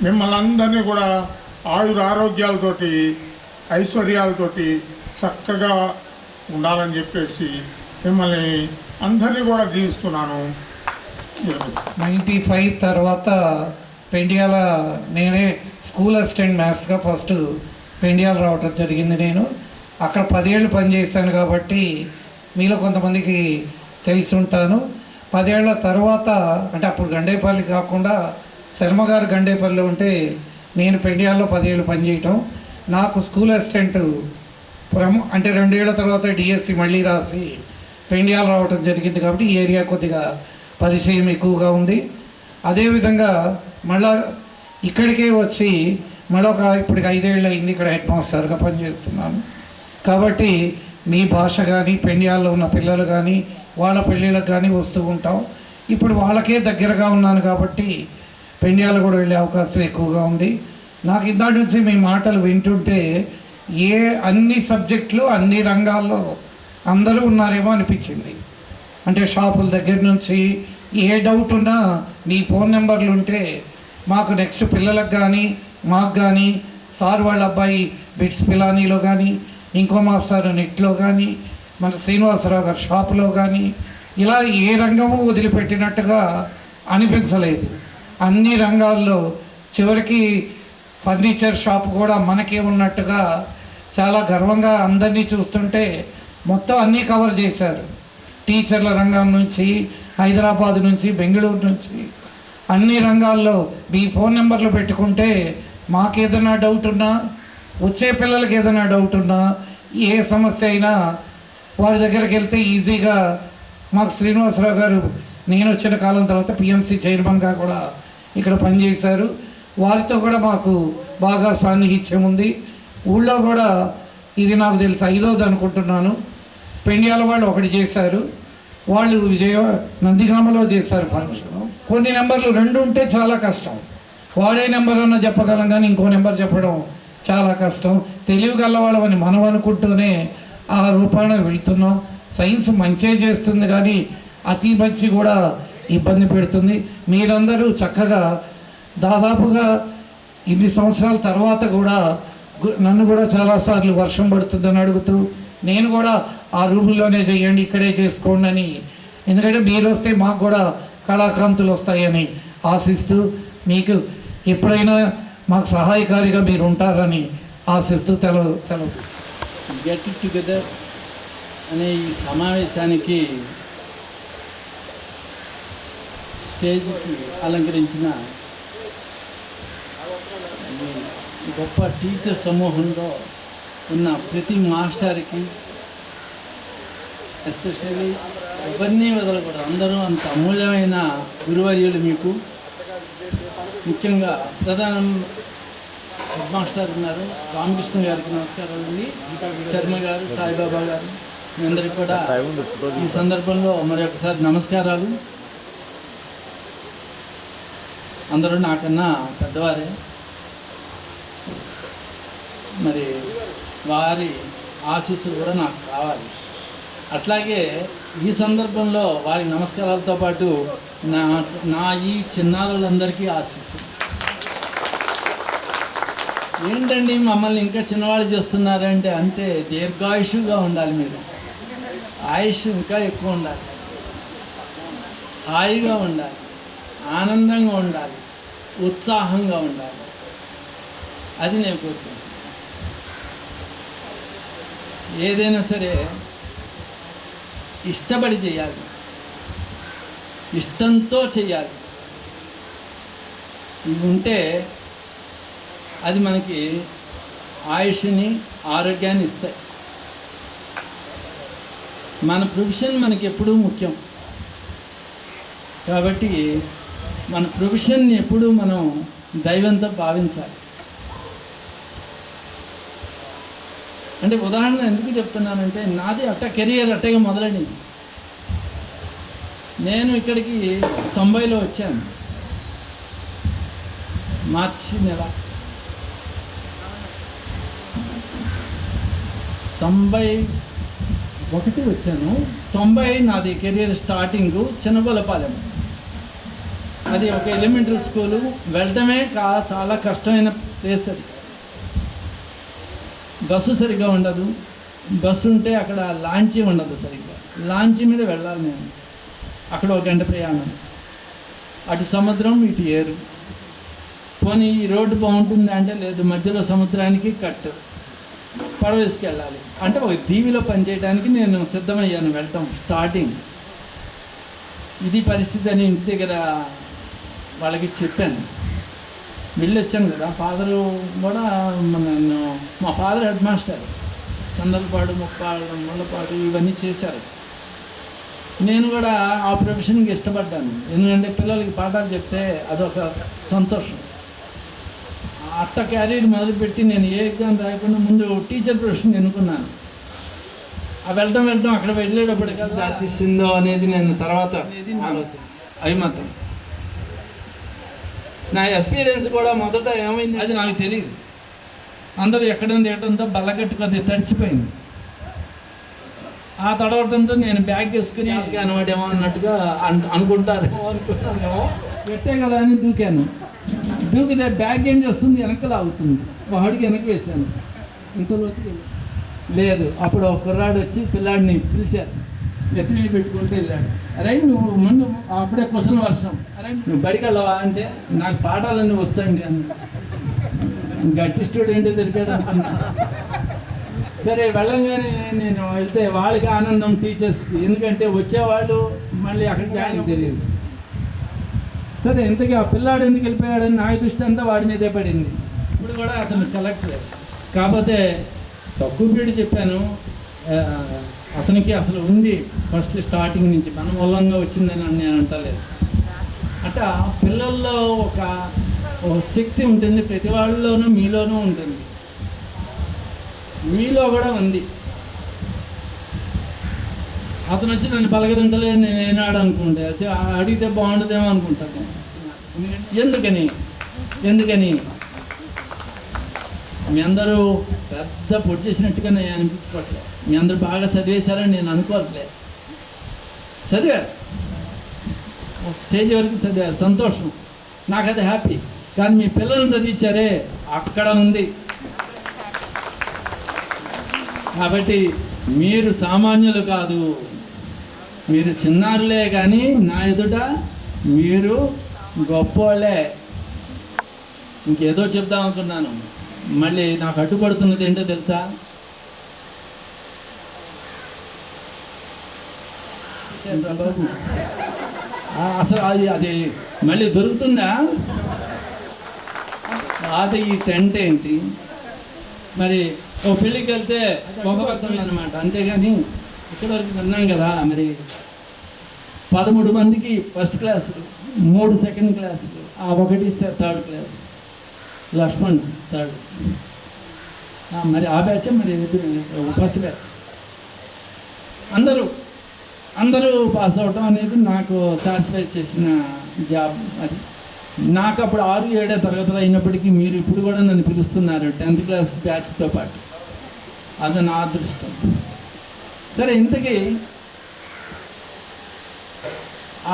మిమ్మల్ని అందరినీ కూడా ఆరోగ్యాలతోటి ఐశ్వర్యాలతోటి చక్కగా ఉండాలని చెప్పేసి మిమ్మల్ని అందరినీ కూడా దీవిస్తున్నాను. 95 తర్వాత పెండియాల నేనే స్కూల్ అసిస్టెంట్ మ్యాథ్స్గా ఫస్ట్ పెండియాల రావటం జరిగింది. నేను అక్కడ 10 ఏళ్ళు పనిచేశాను కాబట్టి మీలో కొంతమందికి తెలిసి ఉంటాను. 10 ఏళ్ల తర్వాత అంటే అప్పుడు గండేపల్లి కాకుండా శర్మ గారు గండేపల్లిలో ఉంటే నేను పెండియాల్లో 10 ఏళ్ళు పనిచేయటం. నాకు స్కూల్ అసిస్టెంట్ అంటే 2 ఏళ్ల తర్వాత డిఎస్సి మళ్ళీ రాసి పెండియాలు రావటం జరిగింది కాబట్టి ఈ ఏరియా కొద్దిగా పరిచయం ఎక్కువగా ఉంది. అదేవిధంగా మళ్ళా ఇక్కడికే వచ్చి ఇప్పటికి 5 ఏళ్ళు అయింది ఇక్కడ హెడ్ మాస్టర్గా పనిచేస్తున్నాను. కాబట్టి మీ భాష కానీ పెండియాల్లో ఉన్న పిల్లలు కానీ వాళ్ళ పెళ్ళిళ్ళకి కానీ వస్తూ ఉంటాం. ఇప్పుడు వాళ్ళకే దగ్గరగా ఉన్నాను కాబట్టి పెండియాలు కూడా వెళ్ళే అవకాశం ఎక్కువగా ఉంది. నాకు ఇందాటి నుంచి మీ మాటలు వింటుంటే అన్ని సబ్జెక్టులు అన్ని రంగాల్లో అందరూ ఉన్నారేమో అనిపించింది. అంటే షాపుల దగ్గర నుంచి ఏ డౌట్ ఉన్నా మీ ఫోన్ నెంబర్లు ఉంటే మాకు నెక్స్ట్ పిల్లలకు కానీ మాకు కానీ సార్ వాళ్ళ అబ్బాయి బిట్స్ పిలానీలో కానీ ఇంకో మాస్టర్ నెట్లో కానీ మన శ్రీనివాసరావు గారి షాపులో కానీ ఇలా ఏ రంగము వదిలిపెట్టినట్టుగా అనిపించలేదు. అన్ని రంగాల్లో చివరికి ఫర్నిచర్ షాప్ కూడా మనకే ఉన్నట్టుగా చాలా గర్వంగా అందరినీ చూస్తుంటే మొత్తం అన్నీ కవర్ చేశారు. టీచర్ల రంగం నుంచి హైదరాబాద్ నుంచి బెంగళూరు నుంచి అన్ని రంగాల్లో మీ ఫోన్ నెంబర్లు పెట్టుకుంటే మాకేదైనా డౌట్ ఉన్నా వచ్చే పిల్లలకి ఏదైనా డౌట్ ఉన్నా ఏ సమస్య అయినా వారి దగ్గరికి వెళ్తే ఈజీగా మాకు శ్రీనివాసరావు గారు నేను వచ్చిన కాలం తర్వాత పిఎంసి చైర్మన్గా కూడా ఇక్కడ పనిచేశారు. వారితో కూడా మాకు బాగా సాన్నిహిత్యం ఉంది. ఊళ్ళో కూడా ఇది నాకు తెలుసు 5వది అనుకుంటున్నాను. పెండియాల వాళ్ళు ఒకటి చేశారు, వాళ్ళు నందిగామలో చేశారు ఫంక్షన్. కొన్ని నెంబర్లు 2 ఉంటే చాలా కష్టం. వాడే నెంబర్ అన్న చెప్పగలం కానీ ఇంకో నెంబర్ చెప్పడం చాలా కష్టం. తెలివిగలవాళ్ళమని మనం అనుకుంటూనే ఆ రూపాన వెళ్తున్నాం. సైన్స్ మంచే చేస్తుంది కానీ అతి మంచి కూడా ఇబ్బంది పెడుతుంది. మీరందరూ చక్కగా దాదాపుగా ఇన్ని సంవత్సరాల తర్వాత కూడా నన్ను కూడా చాలాసార్లు వర్షం పడుతుందని అడుగుతూ నేను కూడా ఆ రూముల్లోనే చేయండి ఇక్కడే చేసుకోండి అని, ఎందుకంటే మీరు వస్తే మాకు కూడా కళాకాంతులు వస్తాయని ఆశిస్తూ మీకు ఎప్పుడైనా మాకు సహాయకారిగా మీరు ఉంటారని ఆశిస్తూ సెలవు గెట్ టుగెదర్ అనే ఈ సమావేశానికి స్టేజ్కి అలంకరించిన గొప్ప టీచర్ సమూహంలో ఉన్న ప్రతి మాస్టర్కి ఎస్పెషల్లీ ఎవరిని వదలకూడదు, అందరూ అంత అమూల్యమైన గురువర్యులు మీకు. ముఖ్యంగా ప్రధాన హెడ్ మాస్టర్ ఉన్నారు రామకృష్ణ గారికి నమస్కారాలు అండి, శర్మ గారు, సాయిబాబా గారు, మీ అందరికీ కూడా ఈ సందర్భంలో మరొకసారి నమస్కారాలు. అందరూ నాకన్నా పెద్దవారే, మరి వారి ఆశీస్సులు కూడా నాకు కావాలి. అట్లాగే ఈ సందర్భంలో వారి నమస్కారాలతో పాటు నా ఈ చిన్నారులందరికీ ఆశీస్సులు. ఏంటండి మమ్మల్ని ఇంకా చిన్నవాళ్ళు చేస్తున్నారంటే అంతే, దీర్ఘాయుషుగా ఉండాలి, మీరు ఆయుష్ ఇంకా ఎక్కువ ఉండాలి, హాయిగా ఉండాలి, ఆనందంగా ఉండాలి, ఉత్సాహంగా ఉండాలి. అది నేను కోరుకుంటున్నాను. ఏదైనా సరే ఇష్టపడి చేయాలి, ఇష్టంతో చేయాలి. ఇవి ఉంటే అది మనకి ఆయుష్ని, ఆరోగ్యాన్ని ఇస్తాయి. మన ప్రొఫెషన్ మనకి ఎప్పుడూ ముఖ్యం. కాబట్టి మన ప్రొఫెషన్ని ఎప్పుడూ మనం దైవంతో భావించాలి. అంటే ఉదాహరణ ఎందుకు చెప్తున్నానంటే, నాది కెరియర్ అట్టగా మొదలైంది. నేను ఇక్కడికి 90లో వచ్చాను, మార్చి నెల. 91 వచ్చాను. 90 నాది కెరియర్ స్టార్టింగు చిన్నగొలపాలెం. అది ఒక ఎలిమెంటరీ స్కూలు. వెళ్ళటమే చాలా కష్టమైన ప్లేస్. అది బస్సు సరిగ్గా ఉండదు. బస్సు ఉంటే అక్కడ లాంచీ ఉండదు సరిగ్గా. లాంచీ మీద వెళ్ళాలి నేను. అక్కడ 1 గంట ప్రయాణం. అటు సముద్రం, ఇటు ఏరు. పోనీ ఈ రోడ్డు బాగుంటుంది అంటే లేదు, మధ్యలో సముద్రానికి కట్టు, పడవ వేసుకెళ్ళాలి. అంటే ఒక దీవిలో పనిచేయడానికి నేను సిద్ధమయ్యాను వెళ్ళటం స్టార్టింగ్. ఇది పరిస్థితి అని ఇంటి దగ్గర వాళ్ళకి చెప్పాను. వెళ్ళొచ్చాను కదా. ఫాదరు కూడా నన్ను, మా father head master, Chandalapadu, Mullapadu ఇవన్నీ చేశారు. నేను కూడా ఆ ప్రొఫెషన్కి ఇష్టపడ్డాను. ఎందుకంటే పిల్లలకి పాఠాలు చెప్తే అదొక సంతోషం. అట్ట క్యారీర్ మొదలుపెట్టి నేను ఏ ఎగ్జామ్ రాయకుండా ముందు టీచర్ ప్రొఫెషన్ ఎన్నుకున్నాను. ఆ వెళ్ళటం అక్కడ వెళ్ళేటప్పటికీ దారితీసిందో అనేది నేను తర్వాత ఆలోచన. అవి మాత్రం నా ఎక్స్పీరియన్స్ కూడా మొదట ఏమైంది అది నాకు తెలియదు. అందరూ ఎక్కడుంది ఏటంతో బల్లగట్టు కొద్ది తడిసిపోయింది. ఆ తడవటంతో నేను బ్యాగ్ వేసుకుని అనవాడేమో అన్నట్టుగా అనుకుంటారేమో పెట్టే కదా అని దూకాను. దూకితే బ్యాగ్ ఏం చేస్తుంది, వెనక్కి లాగుతుంది. వాడికి వెనక్కి వేశాను. ఇంతలోకి లేదు. అప్పుడు ఒక కుర్రాడు వచ్చి పిల్లాడిని పిలిచారు. ఎత్తిమీ పెట్టుకుంటూ వెళ్ళాడు. అరే నువ్వు ముందు అప్పుడే కుసల వర్షం, అరే నువ్వు బడికి వెళ్ళవా అంటే నాకు పాఠాలన్నీ వచ్చండి అని. గట్టి స్టూడెంట్ దొరికాడు అనుకున్నా. సరే వెళ్ళంగానే నేను వెళ్తే వాళ్ళకి ఆనందం, టీచర్స్కి. ఎందుకంటే వచ్చేవాళ్ళు మళ్ళీ అక్కడ జాయిన్ తెలియదు. సరే ఇంతకీ ఆ పిల్లాడు ఎందుకు వెళ్ళిపోయాడని నా దృష్టి అంతా వాడి మీదే పడింది. ఇప్పుడు కూడా అతను కలెక్టర్. కాకపోతే తక్కువ పీడి చెప్పాను. అతనికి అసలు ఉంది ఫస్ట్ స్టార్టింగ్ నుంచి, మన మూలంగా వచ్చిందని నేను అంటలేదు. అట్లా పిల్లల్లో ఒక శక్తి ఉంటుంది. ప్రతి వాళ్ళలోనూ, మీలోనూ ఉంటుంది. మీలో కూడా ఉంది. అతను వచ్చి నన్ను పలకరించలేదు, నేను ఏనాడు అనుకుంటే అడిగితే బాగుండదేమో అనుకుంటాను. ఎందుకని మీ అందరూ పెద్ద పొడి చేసినట్టుగా నేను అనిపించుకోవట్లేదు. మీ అందరూ బాగా చదివేశారని నేను అనుకోవట్లేదు. చదివారు, ఒక స్టేజ్ వరకు చదివారు, సంతోషం, నాకు అది హ్యాపీ. కానీ మీ పిల్లల్ని చదివించారే, అక్కడ ఉంది. కాబట్టి మీరు సామాన్యులు కాదు, మీరు చిన్నారులే. కానీ నా ఎదుట మీరు గొప్పవాళ్ళే. ఇంకేదో చెప్దాం అనుకున్నాను, మళ్ళీ నాకు అడ్డుపడుతున్నది ఏంటో తెలుసా? అసలు అది మళ్ళీ దొరుకుతుందా? అది ఈ టెంట్ ఏంటి మరి? ఓ పెళ్ళికి వెళ్తే పొగబడుతుంది అనమాట, అంతేగాని ఇక్కడ వరకు విన్నాం కదా. మరి 13 మందికి ఫస్ట్ క్లాస్, 3 సెకండ్ క్లాసులు, ఆ 1 థర్డ్ క్లాస్, లక్ష్మణ్ థర్డ్. మరి ఆ బ్యాచ్, మరి ఫస్ట్ బ్యాచ్. అందరూ పాస్ అవటం అనేది నాకు సాటిస్ఫై చేసిన జాబ్. అది నాకు అప్పుడు 6-7 తరగతులు అయినప్పటికీ మీరు ఇప్పుడు కూడా నన్ను పిలుస్తున్నారు 10th క్లాస్ బ్యాచ్తో పాటు. అది నా అదృష్టం. సరే, ఇంతకీ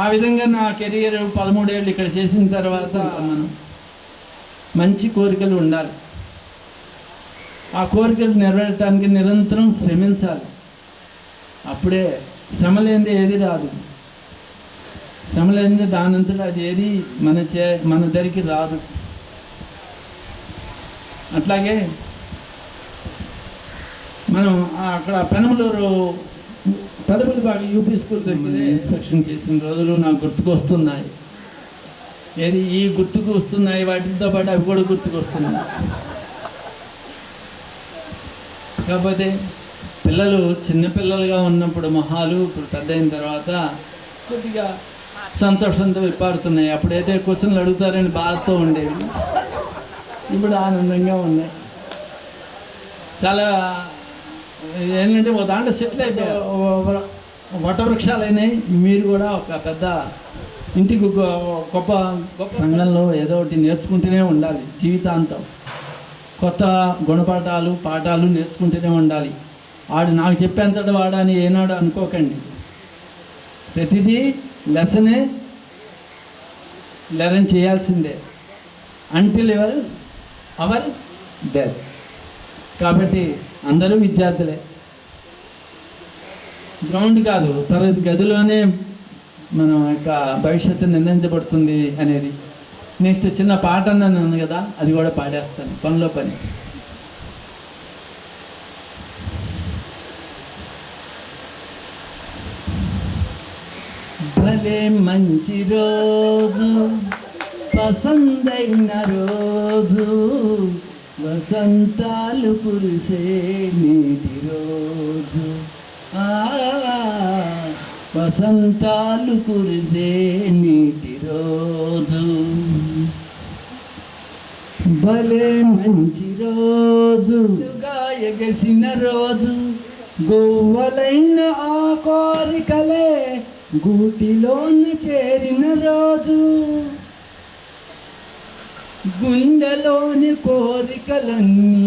ఆ విధంగా నా కెరియర్ 13 ఏళ్ళు ఇక్కడ చేసిన తర్వాత మనం మంచి కోరికలు ఉండాలి. ఆ కోరికలు నెరవేరటానికి నిరంతరం శ్రమించాలి. అప్పుడే శ్రమ లేనిది ఏది రాదు. శ్రమ లేనిది దానంతటా అది ఏది మన దగ్గరికి రాదు. అట్లాగే మనం అక్కడ పెదపులిపాడు యూపీ స్కూల్ దగ్గర ఇన్స్పెక్షన్ చేసిన రోజులు నాకు గుర్తుకొస్తున్నాయి. ఏది ఈ గుర్తుకు వస్తున్నాయి, వాటితో పాటు అవి కూడా గుర్తుకొస్తున్నాయి. కాకపోతే పిల్లలు చిన్నపిల్లలుగా ఉన్నప్పుడు మొహాలు ఇప్పుడు పెద్ద అయిన తర్వాత కొద్దిగా సంతోషంతో విప్పారుతున్నాయి. అప్పుడైతే క్వశ్చన్లు అడుగుతారని బాధతో ఉండేవి, ఇప్పుడు ఆనందంగా ఉన్నాయి. చాలా ఏంటంటే ఒక దాంట్లో సెటిల్ అయిపోయాయి, వటవృక్షాలు అయినాయి. మీరు కూడా ఒక పెద్ద ఇంటికి గొప్ప గొప్ప సంఘంలో ఏదో ఒకటి నేర్చుకుంటూనే ఉండాలి జీవితాంతం. కొత్త గుణపాఠాలు పాఠాలు నేర్చుకుంటూనే ఉండాలి. వాడు నాకు చెప్పేంతటి వాడని ఏనాడు అనుకోకండి. ప్రతిదీ లెర్న్ చేయాల్సిందే అంటిల్ అవర్ డెత్. కాబట్టి అందరూ విద్యార్థులే. గ్రౌండ్ కాదు, తరగతి గదిలోనే మన యొక్క భవిష్యత్తు నిర్ణయించబడుతుంది అనేది. నెక్స్ట్ చిన్న పాట అన్నాను కదా, అది కూడా పాడేస్తాను పనిలో పని. భలే మంచి రోజు, పసందైన రోజు, వసంతాలు కురిసే నీటి రోజు, వసంతాలు కురిసే నీటి రోజు. భలే మంచి రోజు, ఎగసిన రోజు, గోవలైన ఆ కోరికలే గూటిలోన చేరిన రోజు, గుండెలోని కోరికలన్నీ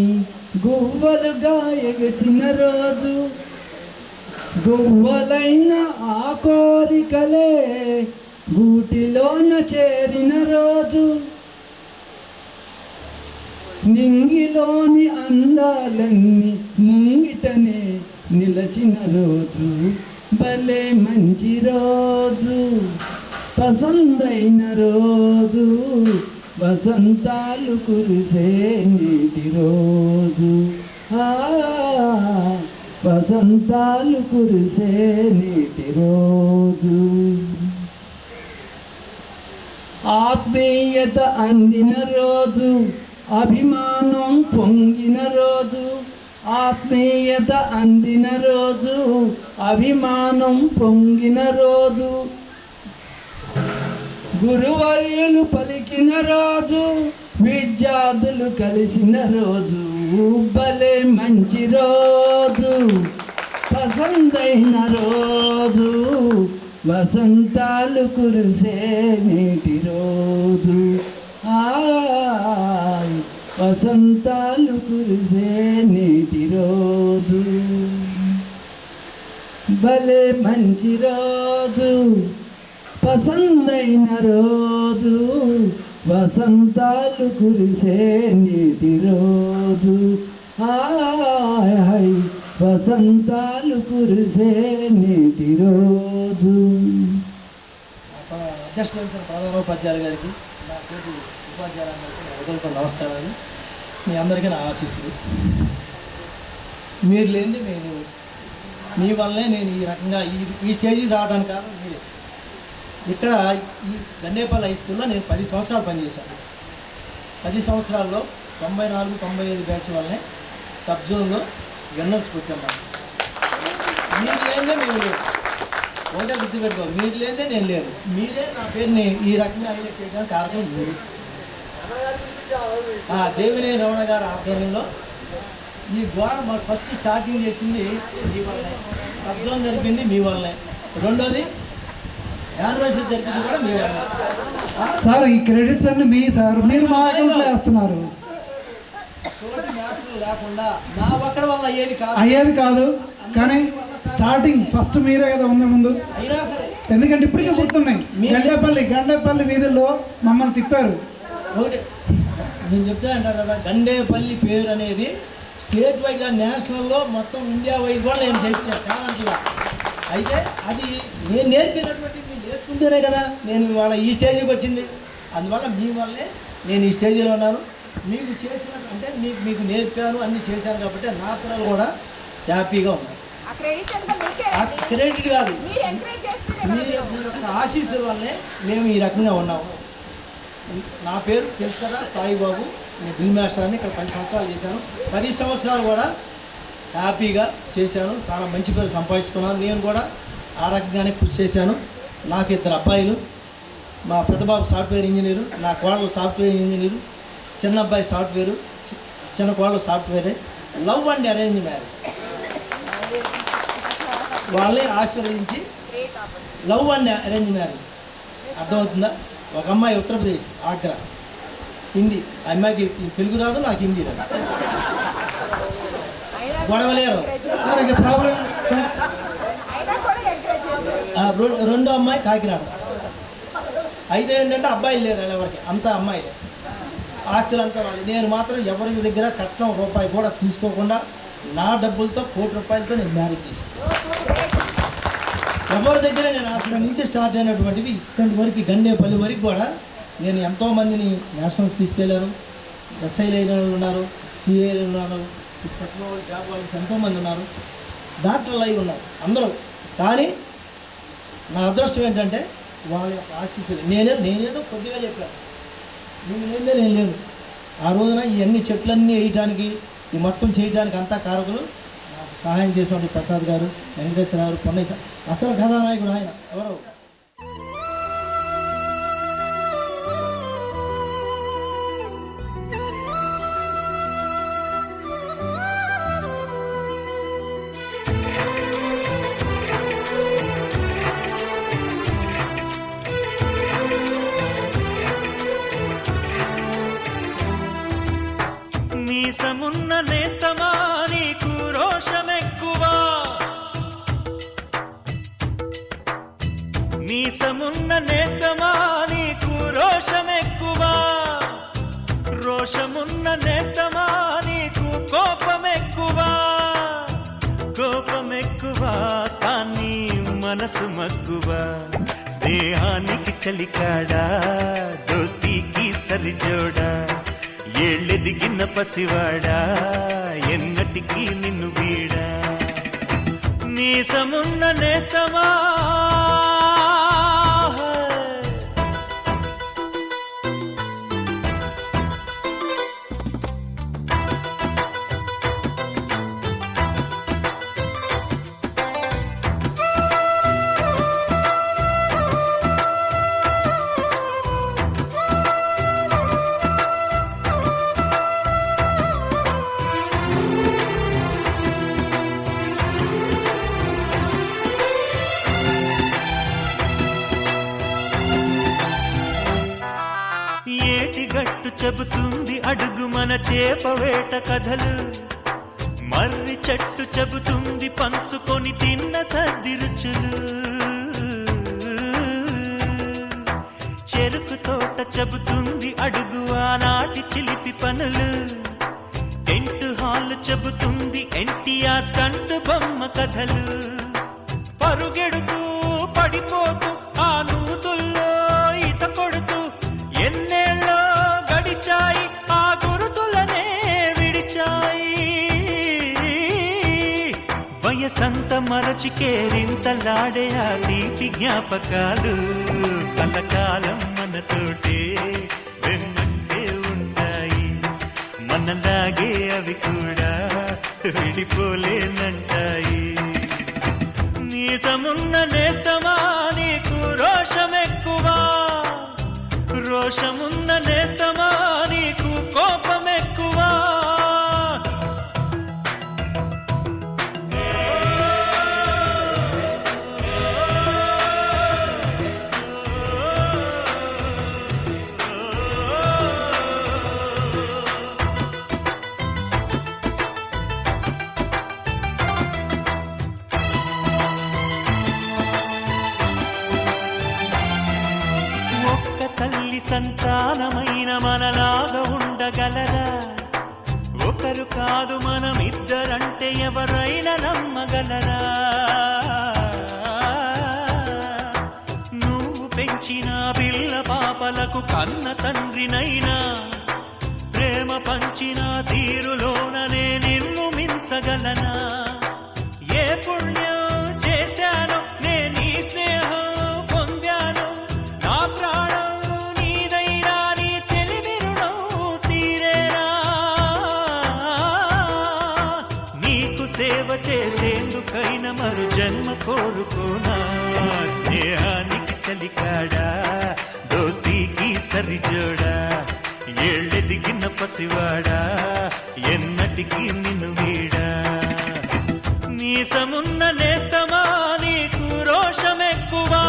గువ్వలుగా ఎగసిన రోజు, గువ్వలైన ఆ కోరికలే గూటిలోన చేరిన రోజు, నింగిలోని అందాలన్నీ ముంగిటనే నిలచిన రోజు. భలే మంచి రోజు, పసందైన రోజు, వసంతాలు కురిసే నీటి రోజు, వసంతాలు కురిసే నీటి రోజు. ఆత్మీయత అందిన రోజు, అభిమానం పొంగిన రోజు, ఆత్మీయత అందిన రోజు, అభిమానం పొంగిన రోజు, గురువర్యులు పలికిన రోజు, విద్యార్థులు కలిసిన రోజు. భలే మంచి రోజు, పసందైన రోజు, వసంతాలు కురిసే నీటి రోజు, వసంతాలు కురిసే నీటి రోజు. భలే మంచి రోజు, పసందైన రోజు, వసంతాలు కురిసే నీటి రోజు, వసంతాలు కురిసే నీటి రోజు. అధ్యక్షులు ప్రధానోపాధ్యాయులు గారికి, నా తోటి ఉపాధ్యాయులందరికీ నా హృదయపూర్వక నమస్కారాలు. మీ అందరికీ నా ఆశీస్సులు. మీరు లేనిది నేను, మీ వల్లే నేను ఈ రకంగా ఈ స్టేజ్కి రావడానికి కారణం మీరే. ఇక్కడ ఈ గండేపల్లి హై స్కూల్లో నేను 10 సంవత్సరాలు పనిచేశాను. 10 సంవత్సరాల్లో 94-95 బ్యాచ్ వల్లనే సబ్ జోన్లో విన్నర్స్ పుట్టాను. మీరు లేదే మేము లేదు, ఒకటే గుర్తుపెట్టుకో, మీరు లేదే నేను లేదు. మీరే నా పేరుని ఈ రకంగా హైలైట్ చేయడానికి కారణం మీరు. దేవినేని రమణ గారి ఆధ్వర్యంలో ఈ గోడ ఫస్ట్ స్టార్టింగ్ చేసింది మీ వల్లనే, సబ్ జోన్ జరిపింది మీ వల్లనే, రెండోది యానివర్సరీ జరిపింది కూడా మీ వల్లనే. సార్ ఈ క్రెడిట్స్ అన్ని మీ సార్, మీరు మా అకౌంట్లో వేస్తున్నారు. తోటి మ్యాథ్స్లు లేకుండా నా ఒక్కడి వల్ల అయ్యేది కాదు, కానీ స్టార్టింగ్ ఫస్ట్ మీరే కదా ఉంది ముందు. అయినా సరే ఎందుకంటే ఇప్పటికే గుర్తున్నాయి, గండేపల్లి వీధుల్లో మమ్మల్ని తిప్పారు. ఒకటి నేను చెప్తా అంటారు కదా, గండేపల్లి పేరు అనేది స్టేట్ వైడ్గా నేషనల్లో మొత్తం ఇండియా వైడ్ కూడా నేను చేయించాను టాలెంట్గా. అయితే అది నేను నేర్పినటువంటి మీరు నేర్చుకుంటేనే కదా నేను ఇవాళ ఈ స్టేజ్కి వచ్చింది. అందువల్ల మీ వల్లే నేను ఈ స్టేజ్లో ఉన్నాను. మీకు చేసిన అంటే మీకు నేర్పాను, అన్నీ చేశాను కాబట్టి నా పిల్లలు కూడా హ్యాపీగా ఉన్నారు. క్రెడిట్ కాదు, మీ యొక్క ఆశీస్సుల వల్లే మేము ఈ రకంగా ఉన్నాము. నా పేరు తెలుసు కదా, సాయిబాబు. నేను బిల్ మాస్టర్ని ఇక్కడ 10 సంవత్సరాలు చేశాను. 10 సంవత్సరాలు కూడా హ్యాపీగా చేశాను. చాలా మంచి పేరు సంపాదించుకున్నాను. నేను కూడా ఆ రకంగానే కృషి చేశాను. నాకు 2 అబ్బాయిలు. మా పెద్దబాబు సాఫ్ట్వేర్ ఇంజనీరు, నా కోడలు సాఫ్ట్వేర్ ఇంజనీరు, చిన్న అబ్బాయి సాఫ్ట్వేరు, చిన్న కోడలు సాఫ్ట్వేరే. లవ్ అండ్ అరేంజ్ మ్యారేజ్ వాళ్ళే ఆశీర్వదించి లవ్ అండ్ అరేంజ్ మ్యారేజ్. అర్థమవుతుందా? ఒక అమ్మాయి ఉత్తరప్రదేశ్, ఆగ్రా, హిందీ. ఆ అమ్మాయికి తెలుగు రాదు, నాకు హిందీ రాదు. గొడవలేరు. ప్రాబ్లం. రెండో అమ్మాయి కాకినాడ. అయితే ఏంటంటే అబ్బాయిలు లేరు ఎవరికి, అంతా అమ్మాయిలే. ఆస్తులంతా వాళ్ళు. నేను మాత్రం ఎవరి దగ్గర కట్నం రూపాయి కూడా తీసుకోకుండా నా డబ్బులతో 1 కోటి రూపాయలతో నేను మ్యారేజ్ చేశాను. ఎవరి దగ్గర నేను అసలు నుంచి స్టార్ట్ అయినటువంటిది ఇక్కడి వరకు, గండేపల్లి వరకు కూడా నేను ఎంతోమందిని నేషనల్స్ తీసుకెళ్ళాను. ఎస్ఐలు అయిన వాళ్ళు ఉన్నారు, సిఐలు ఉన్నారు, టెక్నాలజీ జాబ్ వాళ్ళకి ఎంతోమంది ఉన్నారు, డాక్టర్లు అయి ఉన్నారు అందరూ. కానీ నా అదృష్టం ఏంటంటే వాళ్ళ యొక్క ఆశీస్సులు. నేనేదో కొద్దిగా చెప్పాను, నేను లేను. ఆ రోజున ఇవన్నీ చెట్లన్నీ వేయటానికి, ఈ మొత్తం చేయడానికి అంతా కారకులు నాకు సహాయం చేసినటువంటి ప్రసాద్ గారు, వెంకటేశ్వర గారు, పొన్నయ్య. అసలు కథానాయకుడు ఆయన ఎవరు? మీసమున్న నేస్తమా నీకు రోషమెక్కువా, మీసమున్న నేస్తమా నీకు రోషమెక్కువా, రోషమున్న నేస్తమా నీకు కోపమెక్కువా, కోపమెక్కువా కానీ మనసు మక్కువా. స్నేహానికి చలికాడా, దోస్తీకి సరిజోడా, ఏళ్ళెదిగిన పసివాడా ఎన్నటికీ నిన్ను వీడా. మీసమున్న నేస్తమా ఏటిగట్టు చెబుతుంది అడుగు మన చేపవేట కథలు, మర్రి చెట్టు చెబుతుంది పంచుకొని తిన్న సద్ది రుచులు, చెరుకు తోట చెబుతుంది అడుగు ఆనాటి చిలిపి పనులు, టెంట్ హాల్ చెబుతుంది ఎన్టీఆర్ స్టంట్ బొమ్మ కథలు. పరుగెడుతూ పడిపోతూ ఆ నూతుల్లో ఈత కొడుతూ ఎన్నేళ్ళో గడిచాయి, ఆ గురుతులనే విడిచాయి. వయసంత మరచి కేరింతలాడే ఆ తీపి జ్ఞాపకాలు కలకాలం మనతోటే వెన్నంటే ఉంటాయి. మనలాగే అవి కూడా విడిపోలేనంటాయి. మీసమున్న నేస్తమా నీకు రోషమెక్కువా, రోషమున్న నేస్తమా నీకు కోపమెక్కువా. తల్లి సంతానమైన మనలాగా ఉండగలరా, ఒకరు కాదు మనమిద్దరంటే ఎవరైనా నమ్మగలరా. నువ్వు పెంచిన పిల్ల పాపలకు కన్న తండ్రినైనా, ప్రేమ పంచిన తీరులోననే నిన్ను మించగలనా. ఏ పుణ్య సేవ చేసేందుకైన మరు జన్మ కోరుకోనా స్నేహానికి చలికాడా దోస్తీకి సరిజోడా ఏళ్ళెదిగిన పసివాడా ఎన్నటికీ నిన్ను వీడా నీసమున్న నేస్తమా నీకు రోషమెక్కువా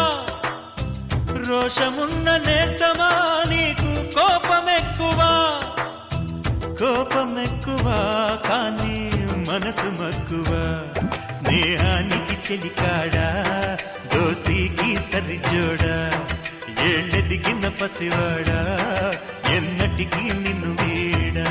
రోషమున్న నేస్తమా నీకు కోపమెక్కువా కోపమెక్కువా కానీ మనసు మక్కువా స్నేహానికి చెలికాడా దోస్తీకి సరిజోడా ఏళ్ళెదిగిన పసివాడా ఎన్నటికీ నిన్ను వీడా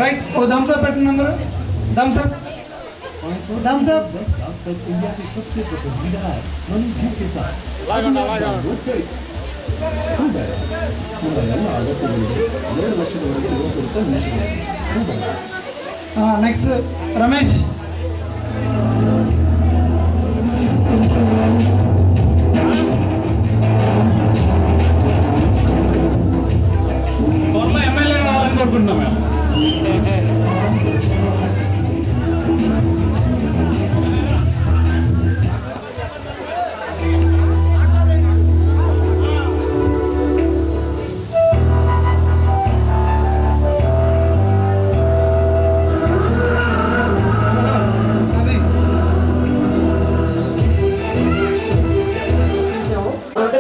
రైట్ ఓ థమ్స్ అప్ పెట్టండి అందరూ thumbs up thumbs up next Ramesh త్వరలో ఎమ్మెల్యే రావాలని కోరుకుంటున్నాం మేము.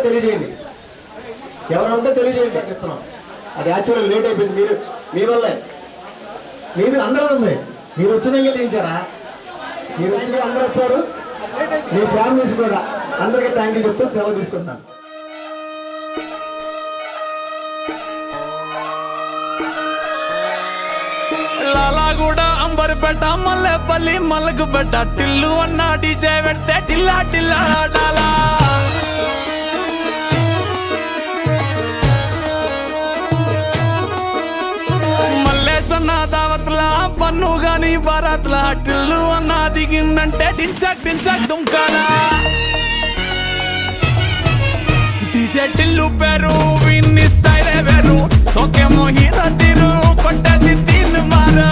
తెలియజేయండి, ఎవరు ఉంటే తెలియజేయండి. ఇస్తున్నాం అది యాక్చువల్గా లేట్ అయిపోయింది. మీరు మీ వల్లే మీరు అందరూ ఉంది. మీరు వచ్చినాక తీయించారా? మీరు వచ్చి అందరూ వచ్చారు, మీ ఫ్యామిలీస్ కూడా అందరికీ థ్యాంక్ యూ చెప్తూ సెలవు తీసుకుంటున్నాను. లాలాగూడ అంబర్పేట మల్లెపల్లి మల్లకుపేట టిల్లు అన్న డీజే పెడితే టిల్లా టిల్లా ఆడాలా. మల్లేసన్న దావత్లా పన్ను గాని బారాత్లా టిల్లు అన్న దిగిందంటే టించక్ టించక్ దుంకాలా. డీజే టిల్లు పేరు విన్ని స్టైలే వేరు సోకేమో హీరో తీరు కొట్టది తీన్ మారు.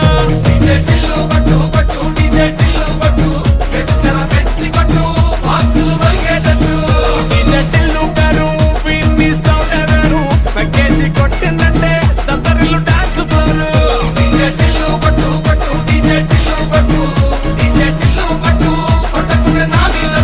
డీజే టిల్లు కొట్టు కొట్టు డీజే టిల్లు కొట్టు పెంచర పెంచి కొట్టు బాక్సులు వలిగేటట్టు. డీజే టిల్లు పేరు విన్ని సౌండే వేరు పెక్కేసి కొట్టిందంటే దత్తరిల్లు డాన్స్ ఫ్లోర్. డీజే టిల్లు కొట్టు కొట్టు డీజే టిల్లు కొట్టు డీజే టిల్లు కొట్టు కొట్టకుండా నా మీద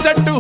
షట్టు